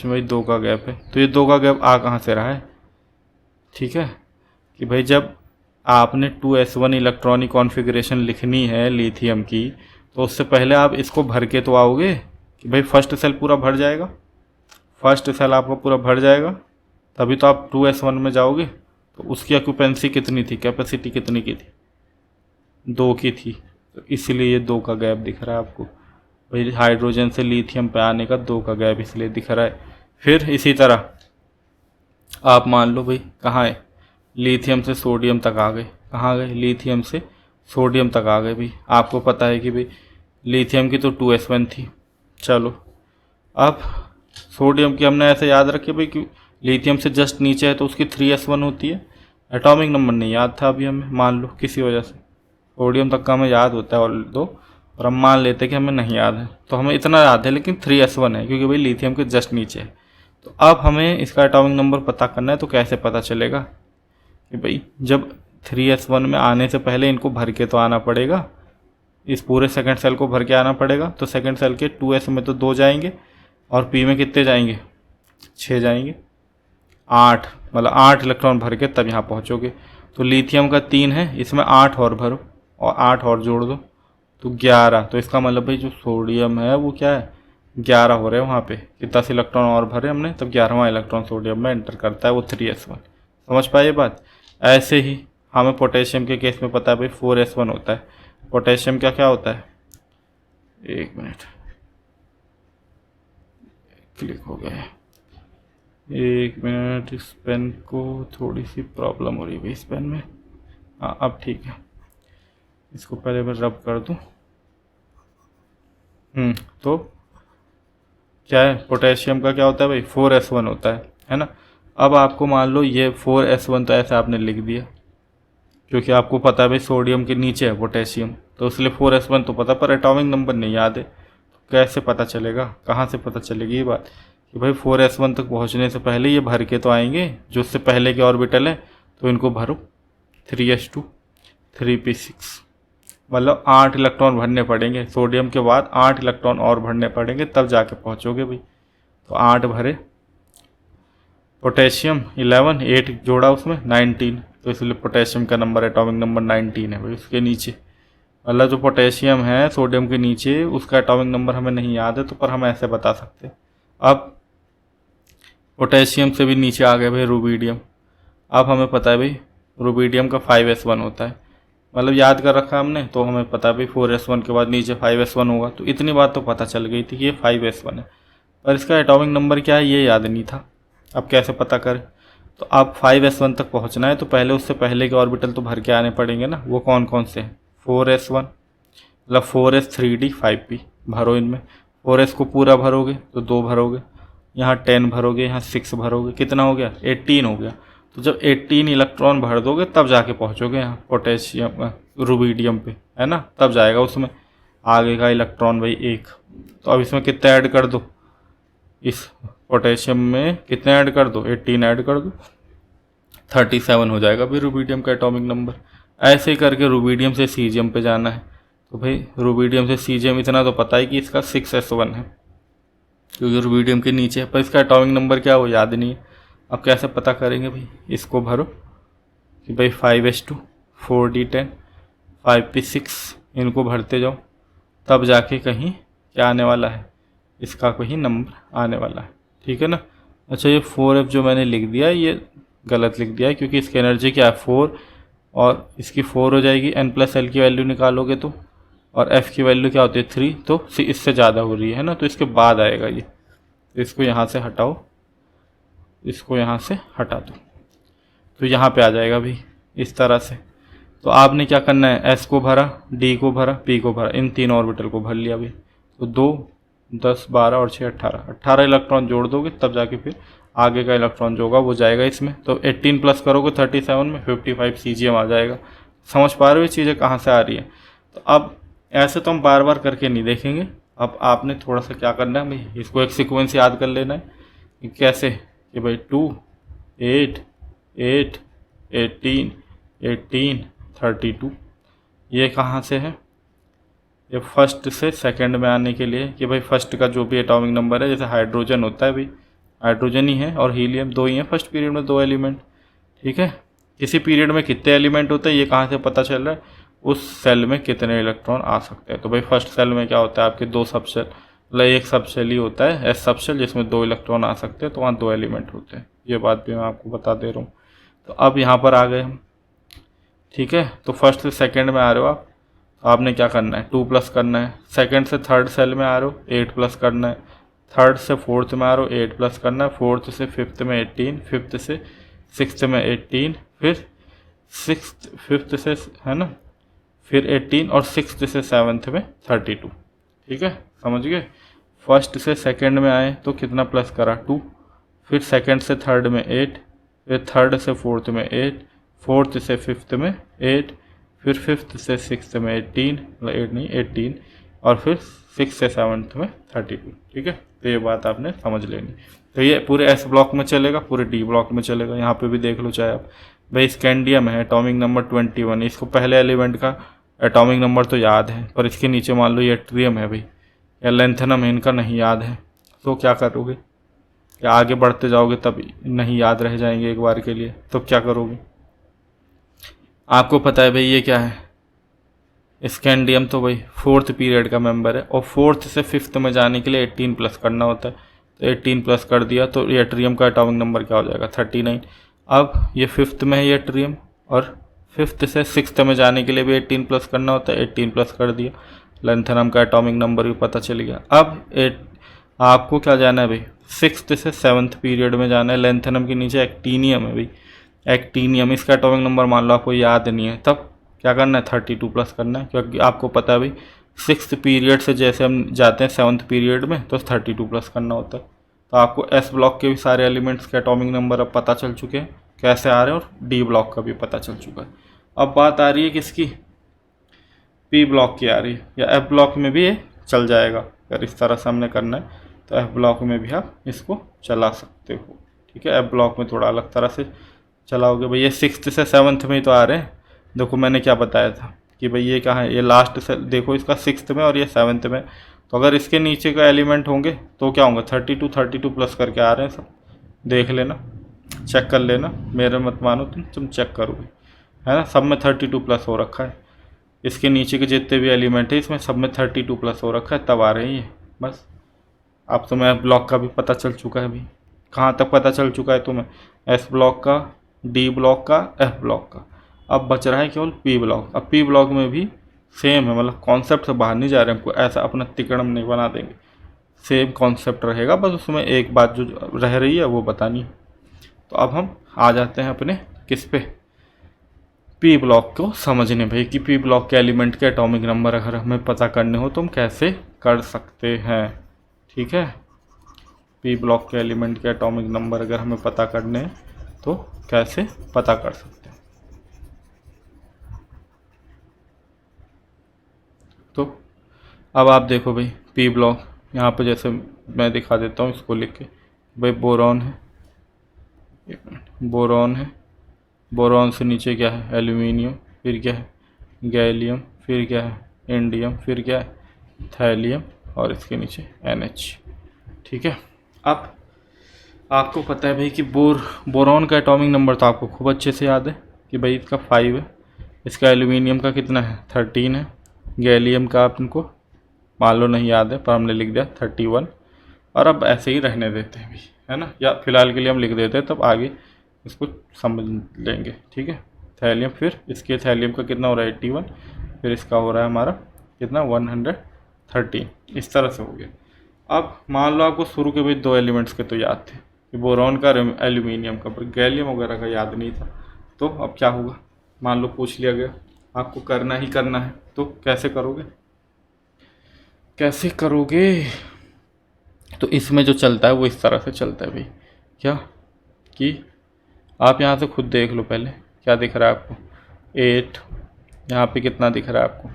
भाई 2 का गैप है, तो ये 2 का गैप आ कहाँ से रहा है, ठीक है, कि भाई जब आपने 2s1 इलेक्ट्रॉनिक कॉन्फ़िगरेशन लिखनी है लिथियम की, तो उससे पहले आप इसको भर के तो आओगे कि भाई फर्स्ट सेल पूरा भर जाएगा, फर्स्ट सेल आपका पूरा भर जाएगा, तभी तो आप 2s1 में जाओगे। तो उसकी ऑक्यूपेंसी कितनी थी, कैपेसिटी कितनी की थी, 2 की थी, तो इसलिए ये 2 का गैप दिख रहा है आपको भाई, हाइड्रोजन से लिथियम पे आने का 2 का गैप इसलिए दिख रहा है। फिर इसी तरह आप मान लो भाई कहाँ है, लिथियम से सोडियम तक आ गए, कहाँ गए, लिथियम से सोडियम तक आ गए भाई। आपको पता है कि भाई लिथियम की तो 2s1 थी, चलो अब सोडियम की हमने ऐसे याद रखे भाई कि लिथियम से जस्ट नीचे है तो उसकी 3s1 होती है। एटॉमिक नंबर नहीं याद था अभी हमें, मान लो किसी वजह से, सोडियम तक का हमें याद होता है और हम मान लेते हैं कि हमें नहीं याद है, तो हमें इतना याद है लेकिन 3s1 है क्योंकि भाई लिथियम के जस्ट नीचे है। तो अब हमें इसका एटॉमिक नंबर पता करना है, तो कैसे पता चलेगा कि भाई जब 3s1 में आने से पहले इनको भर के तो आना पड़ेगा, इस पूरे सेकंड सेल को भर के आना पड़ेगा। तो सेकंड सेल के 2s में तो 2 जाएंगे और p में कितने जाएंगे, 6 जाएंगे, 8 मतलब 8 इलेक्ट्रॉन भर के तब यहाँ पहुँचोगे। तो लिथियम का 3 है, इसमें 8 और भरो और 8 और जोड़ दो तो 11। तो इसका मतलब भाई जो सोडियम है वो क्या है, 11 हो रहे हैं वहाँ पे, कि 10 इलेक्ट्रॉन और भरे हमने तब 11वां इलेक्ट्रॉन सोडियम में एंटर करता है, वो 3s1। समझ पाए ये बात। ऐसे ही हमें पोटेशियम के केस में पता है भाई 4s1 होता है। पोटेशियम का क्या होता है, एक मिनट क्लिक हो गया है, एक मिनट, इस पेन को थोड़ी सी प्रॉब्लम हो रही है इस पेन में, हाँ अब ठीक है, इसको पहले मैं रब कर दूँ। तो क्या है, पोटेशियम का क्या होता है भाई 4s1 होता है ना। अब आपको मान लो ये 4s1 तो ऐसे आपने लिख दिया क्योंकि आपको पता है भाई सोडियम के नीचे है पोटेशियम, तो इसलिए 4s1 तो पता, पर एटॉमिक नंबर नहीं याद है। तो कैसे पता चलेगा, कहाँ से पता चलेगी ये बात कि भाई 4s1 तक पहुँचने से पहले ये भर के तो आएंगे, जो उससे पहले के ऑर्बिटल है तो इनको भरो 3s2 3p6, मतलब 8 इलेक्ट्रॉन भरने पड़ेंगे, सोडियम के बाद 8 इलेक्ट्रॉन और भरने पड़ेंगे तब जाके पहुँचोगे भाई। तो 8 भरे, पोटेशियम 11, 8 जोड़ा उसमें 19, तो इसलिए पोटेशियम का नंबर एटॉमिक नंबर 19 है भाई उसके नीचे। मतलब जो पोटेशियम है सोडियम के नीचे उसका एटॉमिक नंबर हमें नहीं याद है, तो पर हम ऐसे बता सकते हैं। अब पोटेशियम से भी नीचे आ गए भाई रुबिडियम। अब हमें पता है भाई रुबिडियम का 5s1 होता है, मतलब याद कर रखा है हमने, तो हमें पता है भाई 4s1 के बाद नीचे 5s1 होगा। तो इतनी बात तो पता चल गई थी कि ये 5s1 है, पर इसका एटॉमिक नंबर क्या है ये याद नहीं था। अब कैसे पता करें, तो अब 5s1 तक पहुंचना है तो पहले उससे पहले के ऑर्बिटल तो भर के आने पड़ेंगे ना। वो कौन कौन से हैं, 4s1 मतलब 4s 3d 5p भरो, इनमें 4s को पूरा भरोगे तो 2 भरोगे, यहाँ 10 भरोगे, यहाँ 6 भरोगे, कितना हो गया 18 हो गया। तो जब 18 इलेक्ट्रॉन भर दोगे तब जाके पहुँचोगे यहाँ पोटेशियम रुबिडियम पे, है ना, तब जाएगा उसमें आगे का इलेक्ट्रॉन भाई 1। तो अब इसमें कितने ऐड कर दो, इस पोटेशियम में कितने ऐड कर दो, 18 ऐड कर दो, 37 हो जाएगा भाई रुबिडियम का एटॉमिक नंबर। ऐसे ही करके रुबिडियम से सीजियम पे जाना है। तो भाई रुबिडियम से सीजियम इतना तो पता है कि इसका 6s1 है क्योंकि रुबिडियम के नीचे है, पर इसका एटॉमिक नंबर क्या वो याद नहीं है। अब कैसे पता करेंगे भाई, इसको भरो कि भाई 5s2 4d10 5p6, इनको भरते जाओ तब जाके कहीं क्या आने वाला है, इसका कोई नंबर आने वाला है, ठीक है ना। अच्छा ये 4f जो मैंने लिख दिया है ये गलत लिख दिया है क्योंकि इसकी एनर्जी क्या है 4 और इसकी 4 हो जाएगी, n+l की वैल्यू निकालोगे तो, और f की वैल्यू क्या होती है 3, तो इससे ज़्यादा हो रही है ना, तो इसके बाद आएगा ये। तो इसको यहाँ से हटाओ, इसको यहाँ से हटा दो, तो यहाँ पे आ जाएगा भाई इस तरह से। तो आपने क्या करना है, s को भरा, d को भरा, p को भरा, इन 3 ऑर्बिटल को भर लिया भाई। तो 2 10 12 और 6 18 इलेक्ट्रॉन जोड़ दोगे तब जाके फिर आगे का इलेक्ट्रॉन जो होगा वो जाएगा इसमें। तो 18 प्लस करोगे 37 में 55 सीजियम आ जाएगा। समझ पा रहे हो ये चीज़ें कहाँ से आ रही है। तो अब ऐसे तो हम बार बार करके नहीं देखेंगे, अब आपने थोड़ा सा क्या करना है भाई, इसको एक सीक्वेंस याद कर लेना है कि कैसे कि भाई 2, 8, 8, 18, 18, 32। ये कहाँ से है? ये फर्स्ट से सेकंड में आने के लिए कि भाई फर्स्ट का जो भी एटॉमिक नंबर है, जैसे हाइड्रोजन होता है भाई, हाइड्रोजन ही है और हीलियम, दो ही हैं फर्स्ट पीरियड में, 2 एलिमेंट। ठीक है, किसी पीरियड में कितने एलिमेंट होते हैं ये कहाँ से पता चल रहा है? उस सेल में कितने इलेक्ट्रॉन आ सकते हैं। तो भाई फर्स्ट सेल में क्या होता है आपके 2 सब सेल, मतलब एक सब सेल ही होता है एस सब सेल, जिसमें 2 इलेक्ट्रॉन आ सकते हैं, तो वहाँ 2 एलिमेंट होते हैं। ये बात भी मैं आपको बता दे रहा हूँ। तो अब यहाँ पर आ गए हम। ठीक है, तो फर्स्ट से सेकेंड में आ रहे हो आप, आपने क्या करना है? 2 प्लस करना है। सेकंड से थर्ड सेल में आ रहे हो, 8 प्लस करना है। थर्ड से फोर्थ में आ रहे हो, 8 प्लस करना है। फोर्थ से फिफ्थ में 18, फिफ्थ से सिक्स्थ में 18, फिर फिफ्थ से है ना, फिर 18 और सिक्स्थ से सेवन्थ में 32। ठीक है, समझ गए? फर्स्ट से सेकंड में आए तो कितना प्लस करा? 2, फिर सेकंड से थर्ड में 8, फिर थर्ड से फोर्थ में 8, फोर्थ से फिफ्थ में 8, फिर फिफ्थ से सिक्स्थ में 18, मतलब 8 नहीं 18, और फिर सिक्स से सेवन्थ में 32। ठीक है, तो ये बात आपने समझ लेनी। तो ये पूरे एस ब्लॉक में चलेगा, पूरे डी ब्लॉक में चलेगा। यहाँ पे भी देख लो चाहे आप। भाई स्कैंडियम है, एटॉमिक नंबर 21, इसको पहले एलिमेंट का एटॉमिक नंबर तो याद है, पर इसके नीचे मान लो ये ट्रियम है भाई, या लेंथनम है, इनका नहीं याद है, तो क्या करोगे? या आगे बढ़ते जाओगे तब नहीं याद रह जाएंगे एक बार के लिए, तो क्या करोगे? आपको पता है भाई ये क्या है? स्कैंडियम तो भाई फोर्थ पीरियड का मेंबर है, और फोर्थ से फिफ्थ में जाने के लिए 18 प्लस करना होता है। तो 18 प्लस कर दिया तो ये ट्रियम का एटॉमिक नंबर क्या हो जाएगा? 39। अब ये फिफ्थ में है ये ट्रियम, और फिफ्थ से सिक्स्थ में जाने के लिए भी 18 प्लस करना होता है। 18 प्लस कर दिया, लेंथनम का एटॉमिक नंबर भी पता चल गया। अब आपको क्या जाना है भाई? सिक्स्थ से सेवन्थ पीरियड में जाना है। लेंथनम के नीचे एक्टीनियम है भाई, एक्टीनियम, इसका एटॉमिक नंबर मान लो आपको याद नहीं है, तब क्या करना है? 32 प्लस करना है, क्योंकि आपको पता है भाई सिक्स्थ पीरियड से जैसे हम जाते हैं सेवन्थ पीरियड में, तो 32 प्लस करना होता है। तो आपको एस ब्लॉक के भी सारे एलिमेंट्स के एटॉमिक नंबर अब पता चल चुके हैं कैसे आ रहे हैं, और डी ब्लॉक का भी पता चल चुका है। अब बात आ रही है किसकी? पी ब्लॉक की आ रही है, या एफ ब्लॉक में भी ये चल जाएगा। अगर इस तरह से हमने करना है तो एफ ब्लॉक में भी आप इसको चला सकते हो। ठीक है, एफ ब्लॉक में थोड़ा अलग तरह से चलाओगे। भाई ये सिक्स्थ से सेवन्थ में ही तो आ रहे हैं। देखो मैंने क्या बताया था कि भाई ये कहाँ है? ये लास्ट से देखो, इसका सिक्स्थ में और ये सेवन्थ में। तो अगर इसके नीचे का एलिमेंट होंगे तो क्या होंगे? 32 प्लस करके आ रहे हैं सब। देख लेना, चेक कर लेना, मेरे मत मानो तुम चेक करोगे, है ना? सब में 32 प्लस हो रखा है। इसके नीचे के जितने भी एलिमेंट है इसमें सब में 32 प्लस हो रखा है, तब आ रहे हैं ये। बस अब तुम्हें ब्लॉक का भी पता चल चुका है भाई। कहाँ तक पता चल चुका है तुम्हें? एस ब्लॉक का, डी ब्लॉक का, एफ ब्लॉक का। अब बच रहा है केवल पी ब्लॉक। अब पी ब्लॉक में भी सेम है, मतलब कॉन्सेप्ट से बाहर नहीं जा रहे, हमको ऐसा अपना तिकड़म नहीं बना देंगे, सेम कॉन्सेप्ट रहेगा, बस उसमें एक बात जो रह रही है वो बतानी है। तो अब हम आ जाते हैं अपने किस पे? पी ब्लॉक को समझने भाई, कि पी ब्लॉक के एलिमेंट के एटॉमिक नंबर अगर हमें पता करने हो तो हम कैसे कर सकते हैं। ठीक है, पी ब्लॉक के एलिमेंट के एटॉमिक नंबर अगर हमें पता करने हैं तो कैसे पता कर सकते हैं। तो अब आप देखो भाई, पी ब्लॉक यहाँ पे जैसे मैं दिखा देता हूँ इसको लिख के। भाई बोरॉन है, बोरॉन है, बोरॉन से नीचे क्या है? एल्यूमिनियम, फिर क्या है? गैलियम, फिर क्या है? इंडियम, फिर क्या है? थैलियम, और इसके नीचे NH। ठीक है, अब आपको पता है भाई कि बोरॉन का एटॉमिक नंबर तो आपको खूब अच्छे से याद है कि भाई इसका 5 है। इसका एल्यूमिनियम का कितना है? 13 है। गैलियम का आपको मान लो नहीं याद है, पर हमने लिख दिया 31। और अब ऐसे ही रहने देते हैं भाई, है ना, या फिलहाल के लिए हम लिख देते हैं, तब आगे इसको समझ लेंगे। ठीक है, थैलियम, फिर इसके थैलियम का कितना हो रहा है? 81, फिर इसका हो रहा है हमारा कितना? 113। इस तरह से हो गया। अब मान लो आपको शुरू के भाई 2 एलिमेंट्स के तो याद थे, कि बोरॉन का, एल्यूमिनियम का, पर गैलियम वगैरह का याद नहीं था। तो अब क्या होगा? मान लो पूछ लिया गया, आपको करना ही करना है, तो कैसे करोगे? कैसे करोगे? तो इसमें जो चलता है वो इस तरह से चलता है भाई, क्या कि आप यहाँ से खुद देख लो पहले, क्या दिख रहा है आपको? 8, यहाँ पे कितना दिख रहा है आपको?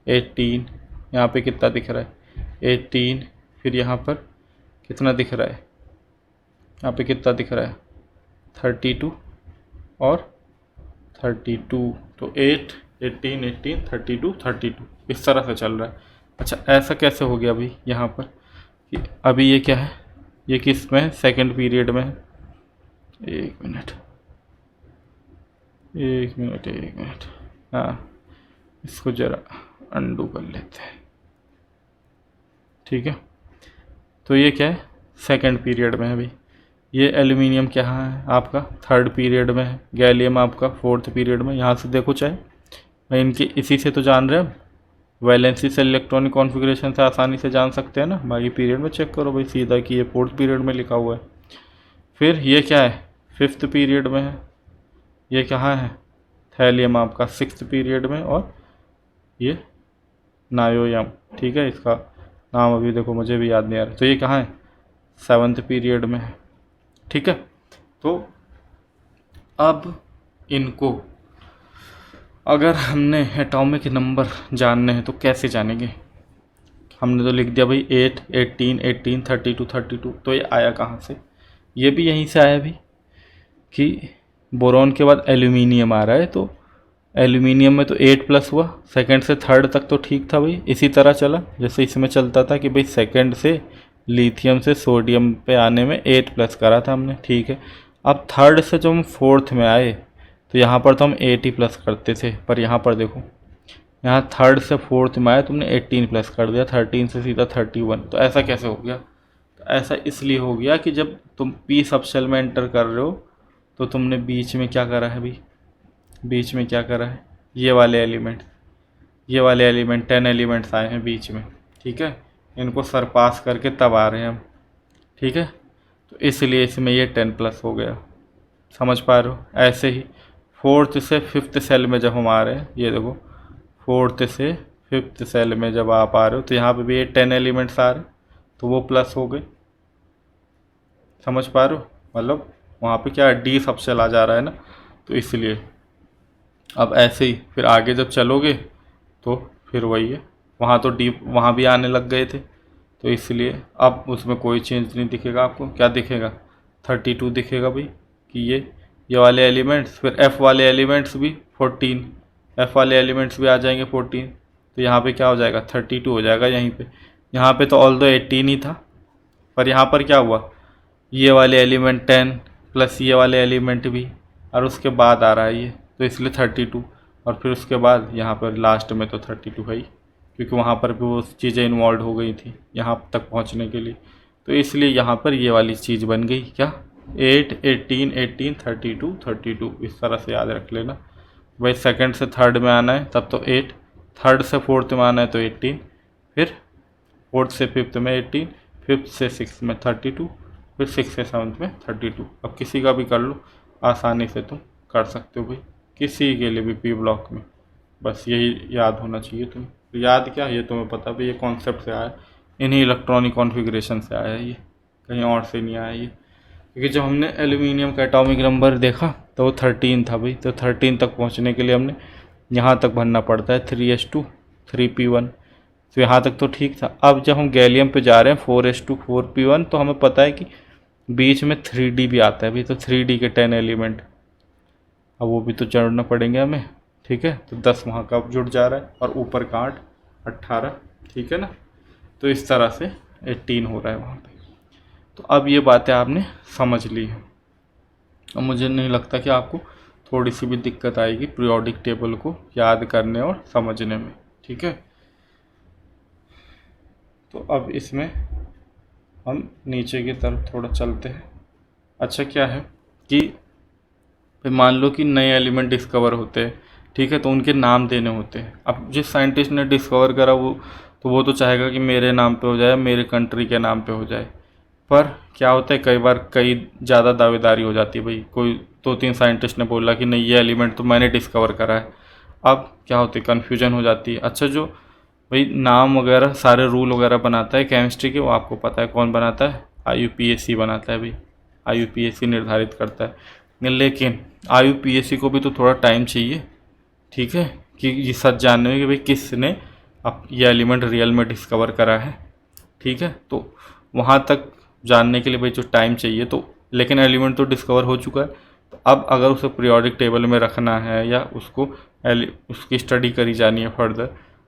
18, यहाँ पे कितना दिख रहा है? 18, फिर यहाँ पर कितना दिख रहा है? यहाँ पे कितना दिख रहा है 32 और 32, तो 8, 18, 18, 32, 32 इस तरह से चल रहा है। अच्छा ऐसा कैसे हो गया भाई यहाँ पर कि अभी ये क्या है, ये किस में है, सेकंड पीरियड में है। एक मिनट, हाँ इसको ज़रा अंडू कर लेते हैं, ठीक है। तो ये क्या है, सेकंड पीरियड में है भाई। ये एल्यूमिनियम क्या है आपका थर्ड पीरियड में है, गैलियम आपका फोर्थ पीरियड में। यहाँ से देखो चाहे भाई इनकी इसी से तो जान रहे हैं, वैलेंसी से इलेक्ट्रॉनिक कॉन्फ़िगरेशन से आसानी से जान सकते हैं ना। बाकी पीरियड में चेक करो भाई सीधा कि ये फोर्थ पीरियड में लिखा हुआ है। फिर ये क्या है फिफ्थ पीरियड में है। ये कहाँ है, थैलियम आपका सिक्स्थ पीरियड में, और ये नायोयम, ठीक है, इसका नाम अभी देखो मुझे भी याद नहीं आ रहा। तो ये कहाँ है, सेवन्थ पीरियड में है, ठीक है। तो अब इनको अगर हमने एटॉमिक नंबर जानने हैं तो कैसे जानेंगे। हमने तो लिख दिया भाई 8, 18, 18, 32, 32। तो ये आया कहाँ से, ये भी यहीं से आया भी कि बोरॉन के बाद एल्यूमिनियम आ रहा है, तो एल्यूमिनियम में तो 8+ हुआ, सेकंड से थर्ड तक तो ठीक था भाई। इसी तरह चला जैसे इसमें चलता था कि भाई सेकंड से लिथियम से सोडियम पे आने में 8+ करा था हमने, ठीक है। अब थर्ड से जो हम फोर्थ में आए तो यहाँ पर तो हम 8+ करते थे, पर यहाँ पर देखो यहाँ थर्ड से फोर्थ में आए तुमने 18+ कर दिया, 13 से सीधा 31। तो ऐसा कैसे हो गया, तो ऐसा इसलिए हो गया कि जब तुम पी सबशेल में एंटर कर रहे हो तो तुमने बीच में क्या करा है भाई, बीच में क्या करा है, ये वाले एलिमेंट 10 एलिमेंट्स आए हैं बीच में, ठीक है। इनको सरपास करके तब आ रहे हैं हम, ठीक है। तो इसलिए इसमें ये 10+ हो गया, समझ पा रहे हो। ऐसे ही फोर्थ से फिफ्थ सेल में जब हम आ रहे हैं, ये देखो फोर्थ से फिफ्थ सेल में जब आप आ रहे हो तो यहाँ पे भी ये 10 एलिमेंट्स आ रहे हैं, तो वो प्लस हो गए, समझ पा रहे हो। मतलब वहाँ पे क्या डी सबसेल आ जा रहा है ना, तो इसलिए। अब ऐसे ही फिर आगे जब चलोगे तो फिर वही है, वहाँ तो डी वहाँ भी आने लग गए थे, तो इसलिए अब उसमें कोई चेंज नहीं दिखेगा आपको। क्या दिखेगा, 32 दिखेगा भाई कि ये वाले एलिमेंट्स, फिर एफ़ वाले एलिमेंट्स भी 14, एफ़ वाले एलिमेंट्स भी आ जाएंगे 14। तो यहाँ पे क्या हो जाएगा 32 हो जाएगा यहीं पे। यहाँ पे तो ऑल्दो 18 ही था, पर यहाँ पर क्या हुआ, ये वाले एलिमेंट 10 प्लस ये वाले एलिमेंट भी, और उसके बाद आ रहा है ये, तो इसलिए 32। और फिर उसके बाद यहाँ पर लास्ट में तो 32 है ही, क्योंकि वहाँ पर भी वो चीज़ें इन्वॉल्व हो गई थी यहाँ तक पहुँचने के लिए, तो इसलिए यहाँ पर ये वाली चीज़ बन गई क्या, 8, 18, 18, 32, 32 इस तरह से याद रख लेना भाई। सेकंड से थर्ड में आना है तब तो 8, थर्ड से फोर्थ में आना है तो 18, फिर फोर्थ से फिफ्थ में 18, फिफ्थ से सिक्स में 32, फिर सिक्स से सेवन्थ में 32। अब किसी का भी कर लो, आसानी से तुम कर सकते हो भाई, किसी के लिए भी पी ब्लॉक में। बस यही याद होना चाहिए तुम्हें। तो याद क्या, ये तुम्हें पता भी, ये कॉन्सेप्ट से आया, इन्हीं इलेक्ट्रॉनिक कॉन्फ़िगरेशन से आया ये, कहीं और से नहीं आया ये। क्योंकि जब हमने एल्यूमिनियम का एटॉमिक नंबर देखा तो वो 13 था भाई, तो 13 तक पहुंचने के लिए हमने यहाँ तक भरना पड़ता है 3s2 3p1, तो यहाँ तक तो ठीक था। अब जब हम गैलियम पे जा रहे हैं 4s2 4p1, तो हमें पता है कि बीच में 3d भी आता है भाई, तो 3d के 10 एलिमेंट, अब वो भी तो जोड़ना पड़ेंगे हमें, ठीक है। तो 10 वहाँ का जुड़ जा रहा है, और ऊपर का 8, 18, ठीक है ना। तो इस तरह से 18 हो रहा है वहाँ पे। तो अब ये बातें आपने समझ ली हैं, अब मुझे नहीं लगता कि आपको थोड़ी सी भी दिक्कत आएगी पीरियोडिक टेबल को याद करने और समझने में, ठीक है। तो अब इसमें हम नीचे की तरफ थोड़ा चलते हैं। अच्छा क्या है कि मान लो कि नए एलिमेंट डिस्कवर होते हैं, ठीक है, तो उनके नाम देने होते हैं। अब जिस साइंटिस्ट ने डिस्कवर करा वो तो चाहेगा कि मेरे नाम पे हो जाए, मेरे कंट्री के नाम पे हो जाए। पर क्या होता है कई बार कई ज़्यादा दावेदारी हो जाती है भाई, कोई 2-3 साइंटिस्ट ने बोला कि नहीं ये एलिमेंट तो मैंने डिस्कवर करा है। अब क्या होती है, कन्फ्यूजन हो जाती है। अच्छा जो भाई नाम वगैरह सारे रूल वगैरह बनाता है केमिस्ट्री के, वो आपको पता है कौन बनाता है, IUPAC बनाता है भाई, IUPAC निर्धारित करता है। लेकिन IUPAC को भी तो थोड़ा टाइम चाहिए, ठीक है, कि ये सच जानने में कि भाई किसने अब ये एलिमेंट रियल में डिस्कवर करा है, ठीक है। तो वहाँ तक जानने के लिए भाई जो टाइम चाहिए, तो लेकिन एलिमेंट तो डिस्कवर हो चुका है। तो अब अगर उसे पीरियोडिक टेबल में रखना है या उसकी स्टडी करी जानी है फर्दर,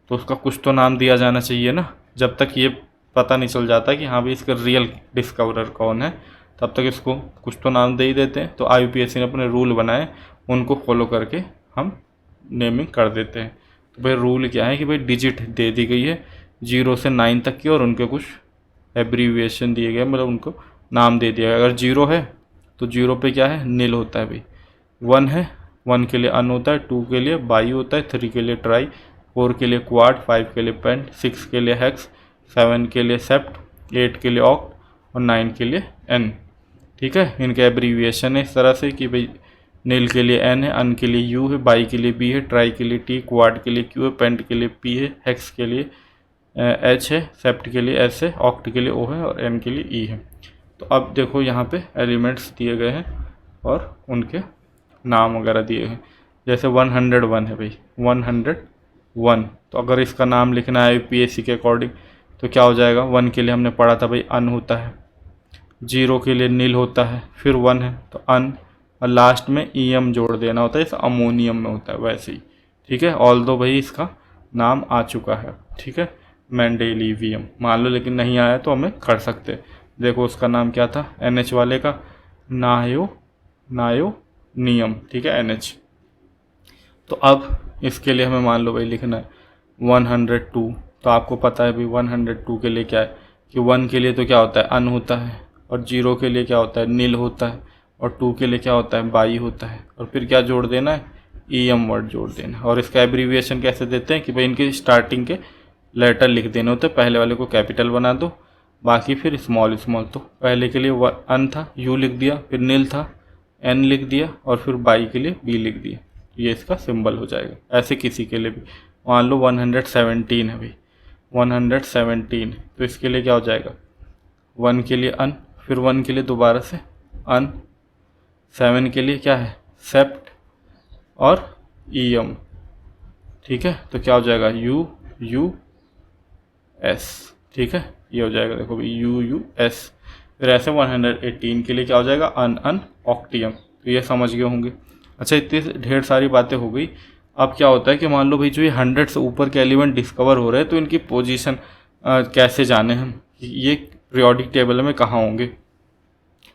तो उसका कुछ तो नाम दिया जाना चाहिए ना। जब तक ये पता नहीं चल जाता कि हाँ भाई इसका रियल डिस्कवरर कौन है, तब तक इसको कुछ तो नाम दे ही देते हैं। तो IUPAC ने अपने रूल बनाए, उनको फॉलो करके हम नेमिंग कर देते हैं। तो भाई रूल क्या है कि भाई डिजिट दे दी गई है 0 से 9 तक की, और उनके कुछ एब्रीविएशन दिए गए, मतलब उनको नाम दे दिया गया। अगर 0 है तो 0 पे क्या है, नील होता है भाई। 1 है, 1 के लिए अन होता है, 2 के लिए बाई होता है, 3 के लिए ट्राई, 4 के लिए क्वाड, 5 के लिए पेंट, 6 के लिए हेक्स, 7 के लिए सेप्ट, 8 के लिए ऑक्ट और 9 के लिए एन। ठीक है, इनके एब्रीविएशन है इस तरह से कि भाई नील के लिए एन है, अन के लिए यू है, बाई के लिए बी है, ट्राई के लिए टी, क्वाड के लिए क्यू है, पेंट के लिए पी है, हेक्स के लिए एच है, सेप्ट के लिए एस है, ऑक्ट के लिए ओ है और एन के लिए ई है। तो अब देखो यहाँ पे एलिमेंट्स दिए गए हैं और उनके नाम वगैरह दिए हैं। जैसे 101 है भाई, 101। तो अगर इसका नाम लिखना है IUPAC के अकॉर्डिंग तो क्या हो जाएगा, 1 के लिए हमने पढ़ा था भाई अन होता है, 0 के लिए नील होता है, फिर 1 है तो अन, और लास्ट में EM जोड़ देना होता है, इस अमोनियम में होता है वैसे ही। ठीक है, ऑल्दो भाई इसका नाम आ चुका है। ठीक है, मेंडेलिवियम मान लो, लेकिन नहीं आया तो हमें कर सकते हैं। देखो उसका नाम क्या था NH वाले का, नायोनियम। ठीक है, NH। तो अब इसके लिए हमें मान लो भाई लिखना है 102। तो आपको पता है भाई 102 के लिए क्या है कि 1 के लिए तो क्या होता है अन होता है, और 0 के लिए क्या होता है नील होता है, और 2 के लिए क्या होता है बाई होता है, और फिर क्या जोड़ देना है EM वर्ड जोड़ देना। और इसका एब्रीविएशन कैसे देते हैं कि भाई इनकी स्टार्टिंग के लेटर लिख देने होते, पहले वाले को कैपिटल बना दो, बाकी फिर स्मॉल स्मॉल। तो पहले के लिए अन था, यू लिख दिया, फिर नील था, एन लिख दिया, और फिर बाई के लिए बी लिख दिया। ये इसका सिंबल हो जाएगा। ऐसे किसी के लिए भी मान लो 117 है भाई, 117। तो इसके लिए क्या हो जाएगा, 1 के लिए अन, फिर 1 के लिए दोबारा से अन, 7 के लिए क्या है सेप्ट और EM। ठीक है, तो क्या हो जाएगा US। ठीक है, ये हो जाएगा देखो भाई US। फिर ऐसे 118 के लिए क्या हो जाएगा अन ऑक्टियम। तो ये समझ गए होंगे। अच्छा, इतनी ढेर सारी बातें हो गई। अब क्या होता है कि मान लो भाई जो ये 100 से ऊपर के एलिमेंट डिस्कवर हो रहे हैं, तो इनकी पोजीशन कैसे जाने हम, ये पीरियोडिक टेबल में कहाँ होंगे।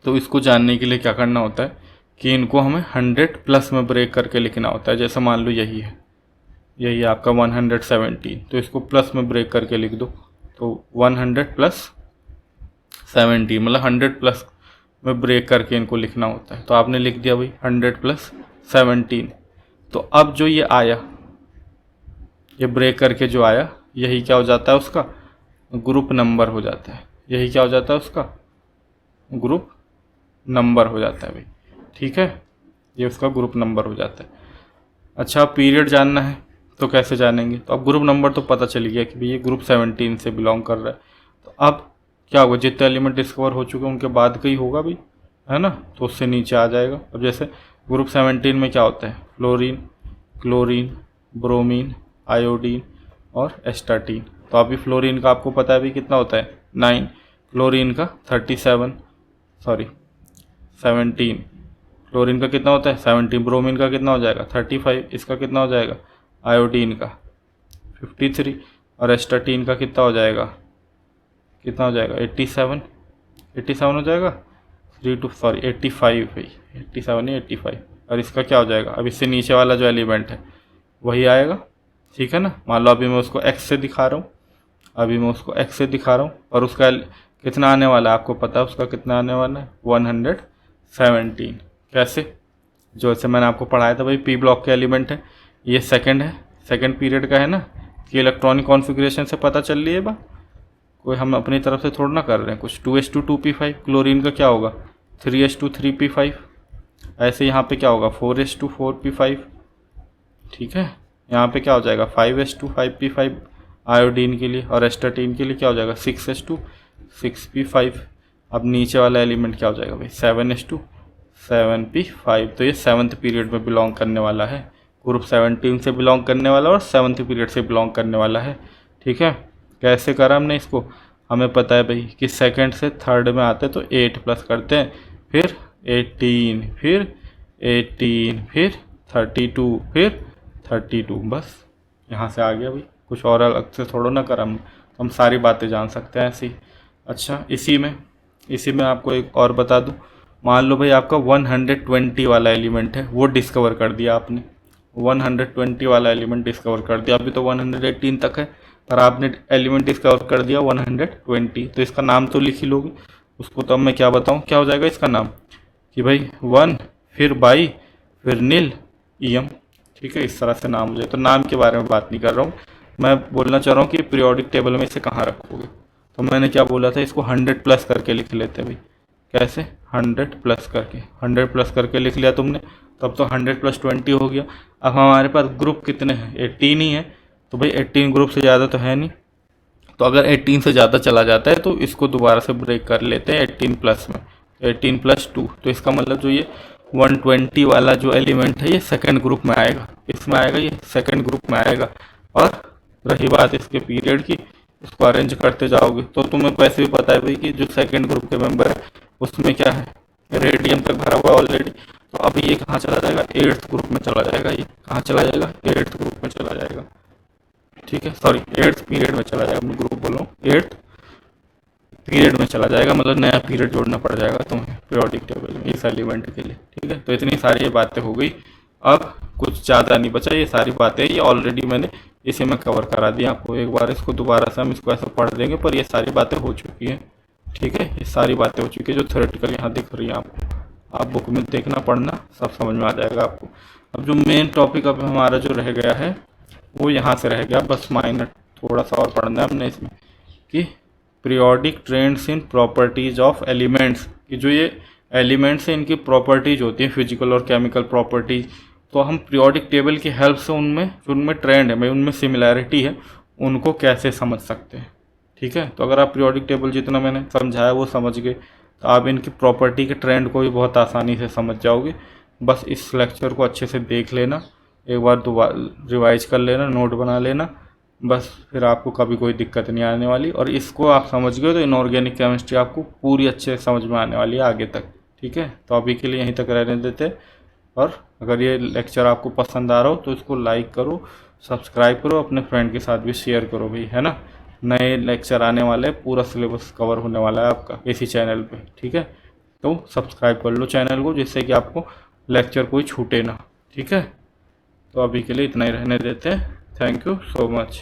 तो इसको जानने के लिए क्या करना होता है कि इनको हमें 100 प्लस में ब्रेक करके लिखना होता है। जैसे मान लो यही है आपका 117, तो इसको प्लस में ब्रेक करके लिख दो। तो 100 प्लस 70, मतलब 100 प्लस में ब्रेक करके इनको लिखना होता है। तो आपने लिख दिया भाई 100 प्लस 17। तो अब जो ये आया, ये ब्रेक करके जो आया, यही क्या हो जाता है उसका ग्रुप नंबर हो जाता है। यही क्या हो जाता है उसका ग्रुप नंबर हो जाता है भाई। ठीक है, ये उसका ग्रुप नंबर हो जाता है। अच्छा, पीरियड जानना है तो कैसे जानेंगे। तो अब ग्रुप नंबर तो पता चल गया कि भाई ये ग्रुप 17 से बिलोंग कर रहा है। तो अब क्या होगा, जितने एलिमेंट डिस्कवर हो चुके हैं उनके बाद का ही होगा भाई, है ना। तो उससे नीचे आ जाएगा। अब जैसे ग्रुप 17 में क्या होता है फ्लोरीन, क्लोरीन, ब्रोमीन, आयोडीन और एस्टाटीन। तो अभी फ्लोरीन का आपको पता है भाई कितना होता है 9, क्लोरीन का 17, क्लोरीन का कितना होता है 17, ब्रोमीन का कितना हो जाएगा 35, इसका कितना हो जाएगा आयोडीन का 53, और एस्टाटीन का कितना हो जाएगा 87 हो जाएगा 85 भाई, 87 नहीं 85। और इसका क्या हो जाएगा, अब इससे नीचे वाला जो एलिमेंट है वही आएगा। ठीक है ना, मान लो अभी मैं उसको x से दिखा रहा हूँ, और उसका कितना आने वाला है आपको पता है, उसका कितना आने वाला है 117। कैसे, जो ऐसे मैंने आपको पढ़ाया था भाई पी ब्लॉक के एलिमेंट है, ये सेकंड पीरियड का है ना, कि इलेक्ट्रॉनिक कॉन्फ़िगरेशन से पता चल रही है बात, कोई हम अपनी तरफ से थोड़ा ना कर रहे हैं कुछ। 2s2 2p5, क्लोरीन का क्या होगा 3s2 3p5, ऐसे यहाँ पे क्या होगा 4s2 4p5। ठीक है, यहाँ पे क्या हो जाएगा 5s2 5p5 आयोडीन के लिए, और एस्टाटीन के लिए क्या हो जाएगा 6s2 6p5। अब नीचे वाला एलिमेंट क्या हो जाएगा भाई 7s2 7p5। तो ये 7th पीरियड में बिलोंग करने वाला है, ग्रुप 17 से बिलोंग करने वाला और 7th पीरियड से बिलोंग करने वाला है। ठीक है, कैसे करा हमने इसको, हमें पता है भाई कि सेकंड से थर्ड में आते तो 8 प्लस करते हैं, फिर 18, फिर 18, फिर 32, फिर 32, बस यहाँ से आ गया भाई। कुछ और अलग से थोड़ा ना कर, हम सारी बातें जान सकते हैं ऐसी। अच्छा, इसी में आपको एक और बता दूं, मान लो भाई आपका 120 वाला एलिमेंट है, वो डिस्कवर कर दिया आपने, 120 वाला एलिमेंट डिस्कवर कर दिया। अभी तो 118 तक है, पर आपने एलिमेंट डिस्कवर कर दिया 120, तो इसका नाम तो लिख ही लोगे। उसको तो अब मैं क्या बताऊं, क्या हो जाएगा इसका नाम, कि भाई 1 फिर बाई फिर नील EM, ठीक है, इस तरह से नाम हो जाए। तो नाम के बारे में बात नहीं कर रहा हूँ, मैं बोलना चाह रहा हूँ कि पीरियोडिक टेबल में इसे कहाँ रखोगे। तो मैंने क्या बोला था, इसको 100 प्लस करके लिख लेते भाई। कैसे, 100 प्लस करके, 100 प्लस करके लिख लिया तुमने, तब तो 100 + 20 हो गया। अब हमारे पास ग्रुप कितने हैं, 18 ही है, तो भाई 18 ग्रुप से ज़्यादा तो है नहीं, तो अगर 18 से ज़्यादा चला जाता है तो इसको दोबारा से ब्रेक कर लेते हैं 18 प्लस में, 18 + 2। तो इसका मतलब जो ये 120 वाला जो एलिमेंट है ये सेकंड ग्रुप में आएगा, इसमें आएगा, ये सेकंड ग्रुप में आएगा। और रही बात इसके पीरियड की, इसको अरेंज करते जाओगे तो तुम्हें वैसे भी पता है भाई कि जो सेकंड ग्रुप के मेंबर है उसमें क्या है, रेडियम तक भरा हुआ ऑलरेडी। तो अभी ये कहाँ चला जाएगा, 8th ग्रुप में चला जाएगा। ये कहाँ चला जाएगा, 8th ग्रुप में चला जाएगा, ठीक है, सॉरी 8th पीरियड में चला जाएगा, मैं ग्रुप बोल रहा हूँ, 8th पीरियड में चला जाएगा, मतलब नया पीरियड जोड़ना पड़ जाएगा तुम्हें पीरियोडिक टेबल में इस एलिमेंट के लिए, ठीक है। तो इतनी सारी ये बातें हो गई, अब कुछ ज़्यादा नहीं बचा, ये सारी बातें ये ऑलरेडी मैंने इसे मैं कवर करा दिया आपको। एक बार इसको दोबारा से हम इसको ऐसा पढ़ देंगे, पर ये सारी बातें हो चुकी हैं, ठीक है, ये सारी बातें हो चुकी है जो थ्योरेटिकल यहाँ दिख रही है आपको। आप बुक में देखना पढ़ना, सब समझ में आ जाएगा आपको। अब जो मेन टॉपिक अब हमारा जो रह गया है वो यहाँ से रह गया, बस माइनर थोड़ा सा और पढ़ना है हमने इसमें, कि periodic trends in properties of elements, कि जो ये एलिमेंट्स हैं इनकी प्रॉपर्टीज होती हैं, फिजिकल और केमिकल प्रॉपर्टीज, तो हम पीरियोडिक टेबल की हेल्प से उनमें ट्रेंड है भाई, उनमें सिमिलैरिटी है, उनको कैसे समझ सकते हैं, ठीक है। तो अगर आप पीरियोडिक टेबल जितना मैंने समझाया वो समझ गए तो आप इनकी प्रॉपर्टी के ट्रेंड को भी बहुत आसानी से समझ जाओगे। बस इस लेक्चर को अच्छे से देख लेना, एक बार दोबारा रिवाइज कर लेना, नोट बना लेना, बस फिर आपको कभी कोई दिक्कत नहीं आने वाली। और इसको आप समझ गए तो इनऑर्गेनिक केमिस्ट्री आपको पूरी अच्छे से समझ में आने वाली है आगे तक, ठीक है। तो अभी के लिए यहीं तक रहने देते, और अगर ये लेक्चर आपको पसंद आ रहा हो तो इसको लाइक करो, सब्सक्राइब करो, अपने फ्रेंड के साथ भी शेयर करो भाई, है ना। नए लेक्चर आने वाले, पूरा सिलेबस कवर होने वाला है आपका इसी चैनल पे, ठीक है। तो सब्सक्राइब कर लो चैनल को, जिससे कि आपको लेक्चर कोई छूटे ना, ठीक है। तो अभी के लिए इतना ही रहने देते हैं, थैंक यू सो मच।